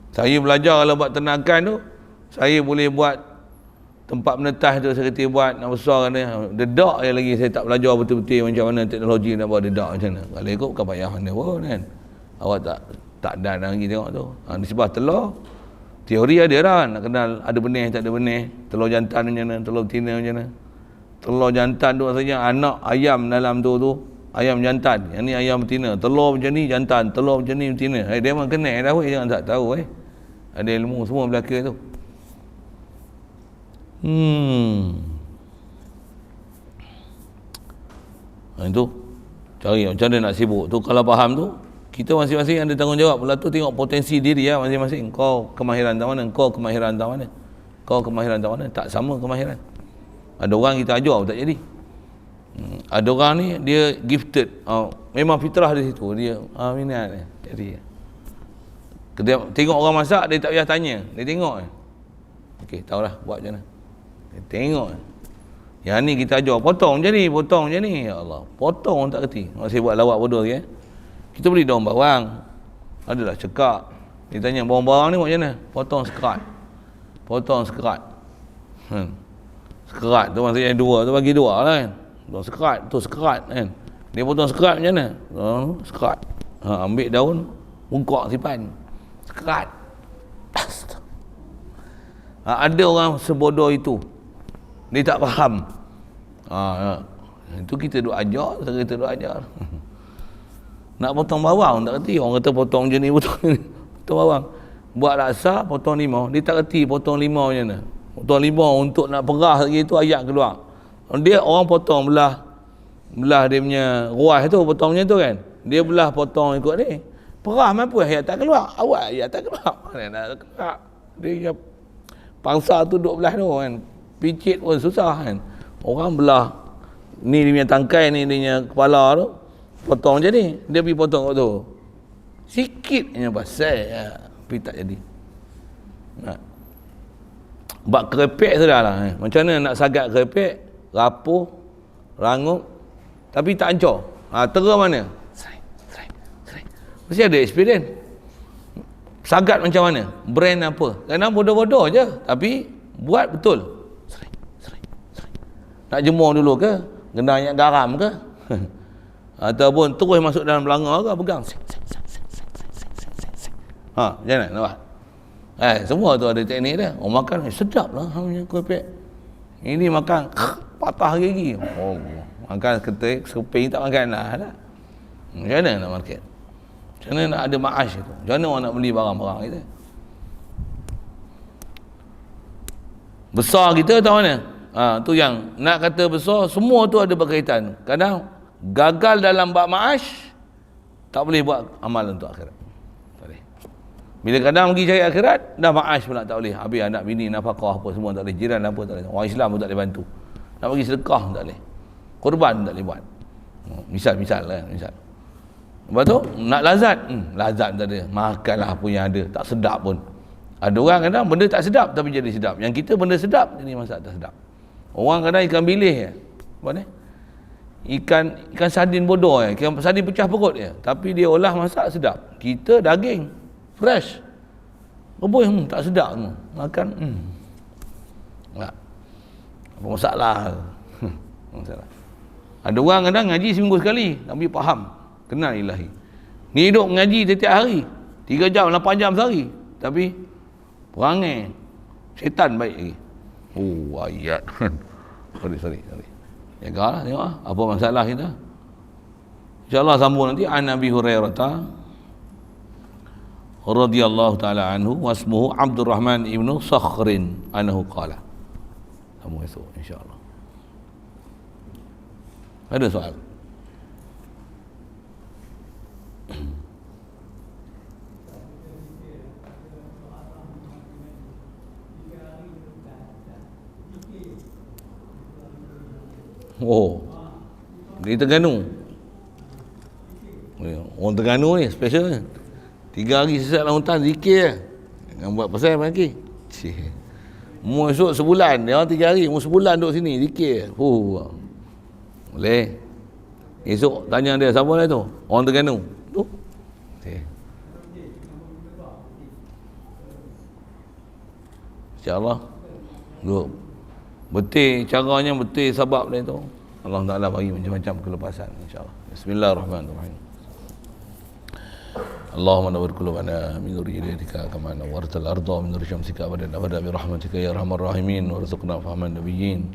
Saya belajar kalau buat ternakan tu, saya boleh buat tempat menetas tu, saya kata buat nak besar kan dia. Dedak je lagi saya tak belajar betul-betul macam mana teknologi nak buat dedak macam mana. Kalau ikut bukan payah mana pun kan. Awak tak dan lagi tengok tu. Di sebelah telur, teori ada dah, nak kenal ada benih tak ada benih. Telur jantan macam mana, telur betina macam mana. Telur jantan tu maksudnya anak ayam dalam tu ayam jantan. Yang ni ayam betina. Telur macam ni jantan, telur macam ni betina. Dia memang kenal dah weh, jangan tak tahu Ada ilmu semua belaka tu. Itu cari macam mana nak sibuk tu. Kalau faham tu, kita masing-masing ada tanggungjawab. Pula tu tengok potensi diri masing-masing. Kau kemahiran tak mana, kau kemahiran tak mana, tak sama kemahiran. Ada orang kita ajar tak jadi. Ada orang ni dia gifted, memang fitrah di situ dia, minat jadi. Kita tengok orang masak, dia tak payah tanya, dia tengok okey, tahulah buat macam mana. Tengok yang ni kita ajar, potong je ni, ya Allah, potong tak kerti. Saya buat lawak bodoh lagi kita beli daun bawang, adalah cekak, dia tanya bawang-bawang ni macam mana, potong sekerat sekerat tu maksudnya dua tu, bagi dua lah kan, sekerat kan, dia potong sekerat macam mana, sekerat, ambil daun bungkak simpan sekerat. Ada orang sebodoh itu, dia tak faham. Itu kita duk ajar, nak potong bawang tak kerti. Orang kata potong je ni, potong bawang. Buat laksa potong limau, dia tak kerti potong limau macam mana. Potong limau untuk nak perah lagi tu ayat keluar. Dia orang potong belah dia punya ruas tu, potong macam tu kan. Dia belah potong ikut ni. Perah mampu ayat tak keluar. Awak ayat tak keluar. Mana nak keluar. Dia Pangsa tu duduk belah tu kan. Picit pun susah kan. Orang belah ni dia punya tangkai ni, dia punya kepala tu potong je ni. Dia pergi potong kat tu. Sikit hanya pasal ya. Tapi tak jadi. Nah. Bak kerepek tu dah lah. Macam mana nak sagat kerepek? Rapuh, rangup, tapi tak hancur. Tera mana? Mesti ada experience. Sagat macam mana? Brand apa? Kadang bodoh-bodoh je, tapi buat betul. Nak jemur dulu ke? Kena ayat garam ke? Ataupun terus masuk dalam belanga ke? Pegang. Macam mana? Nampak? Semua tu ada teknik dia. Orang makan, sedap lah punya kerepek. Ini makan, patah gigi. Makan ketik, sekeping tak makan lah. Macam mana nak market? Macam mana nak ada ma'ash itu? Macam mana orang nak beli barang-barang kita? Besar kita tahu mana? Tu yang nak kata besar, semua tu ada berkaitan. Kadang gagal dalam bab ma'ash, tak boleh buat amal untuk akhirat. Tak boleh. Bila kadang pergi cari akhirat, dah ma'ash pula tak boleh. Habis anak bini, nafkah apa semua tak boleh. Jiran apa tak boleh. Orang Islam pun tak boleh bantu. Nak bagi sedekah tak boleh. Korban tak boleh buat. Misal lah. Misal. Lepas tu, nak lazat. Lazat tak ada. Makanlah apa yang ada. Tak sedap pun. Ada orang kadang benda tak sedap tapi jadi sedap. Yang kita benda sedap, jadi masak tak sedap. Orang kadang ikan bilis apa ni? Ikan sardin bodoh ikan sardin pecah perut tapi dia olah masak sedap. Kita daging fresh. Rebus tak sedap tu. Makan tak. Apa masalah? Masalah. Ada orang kadang ngaji seminggu sekali tapi faham kenal ilahi. Ni hidup ngaji setiap hari 3 jam 8 jam sehari tapi perangai syaitan baik lagi. Ayat. sorry. Jagalah tengok apa masalah kita. InsyaAllah sambung nanti. An Nabi Hurairah radhiyallahu ta'ala anhu wasmuhu Abdurrahman ibnu Sakhrin anhu qala. Sambung esok insyaAllah. Ada soal? Di Terengganu. Orang Terengganu ni special ni. 3 hari sesat dalam hutan zikir. Jangan buat pasal lagi. Mu esok sebulan, dia 3 hari, mu sebulan duduk sini zikir. Boleh. Esok tanya dia siapa lah tu? Orang Terengganu. Tu. InsyaAllah. Betul caranya, betul sebab dia tu. Allah Ta'ala bagi macam-macam kelepasan insyaAllah. Bismillahirrahmanirrahim. Allahumma nawwir qulubana min nuri hidaytika kama nawwartal arda min nuri syamsika abadan abada bi rahmatika ya arhamar rahimin warzuqna fahman nabiyyin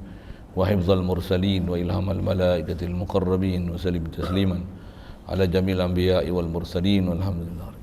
wa hifdzal mursalin wa ilhamal malaikatil muqarrabin wa sallim tasliman ala jamil anbiya'i wal mursalin walhamdulillah.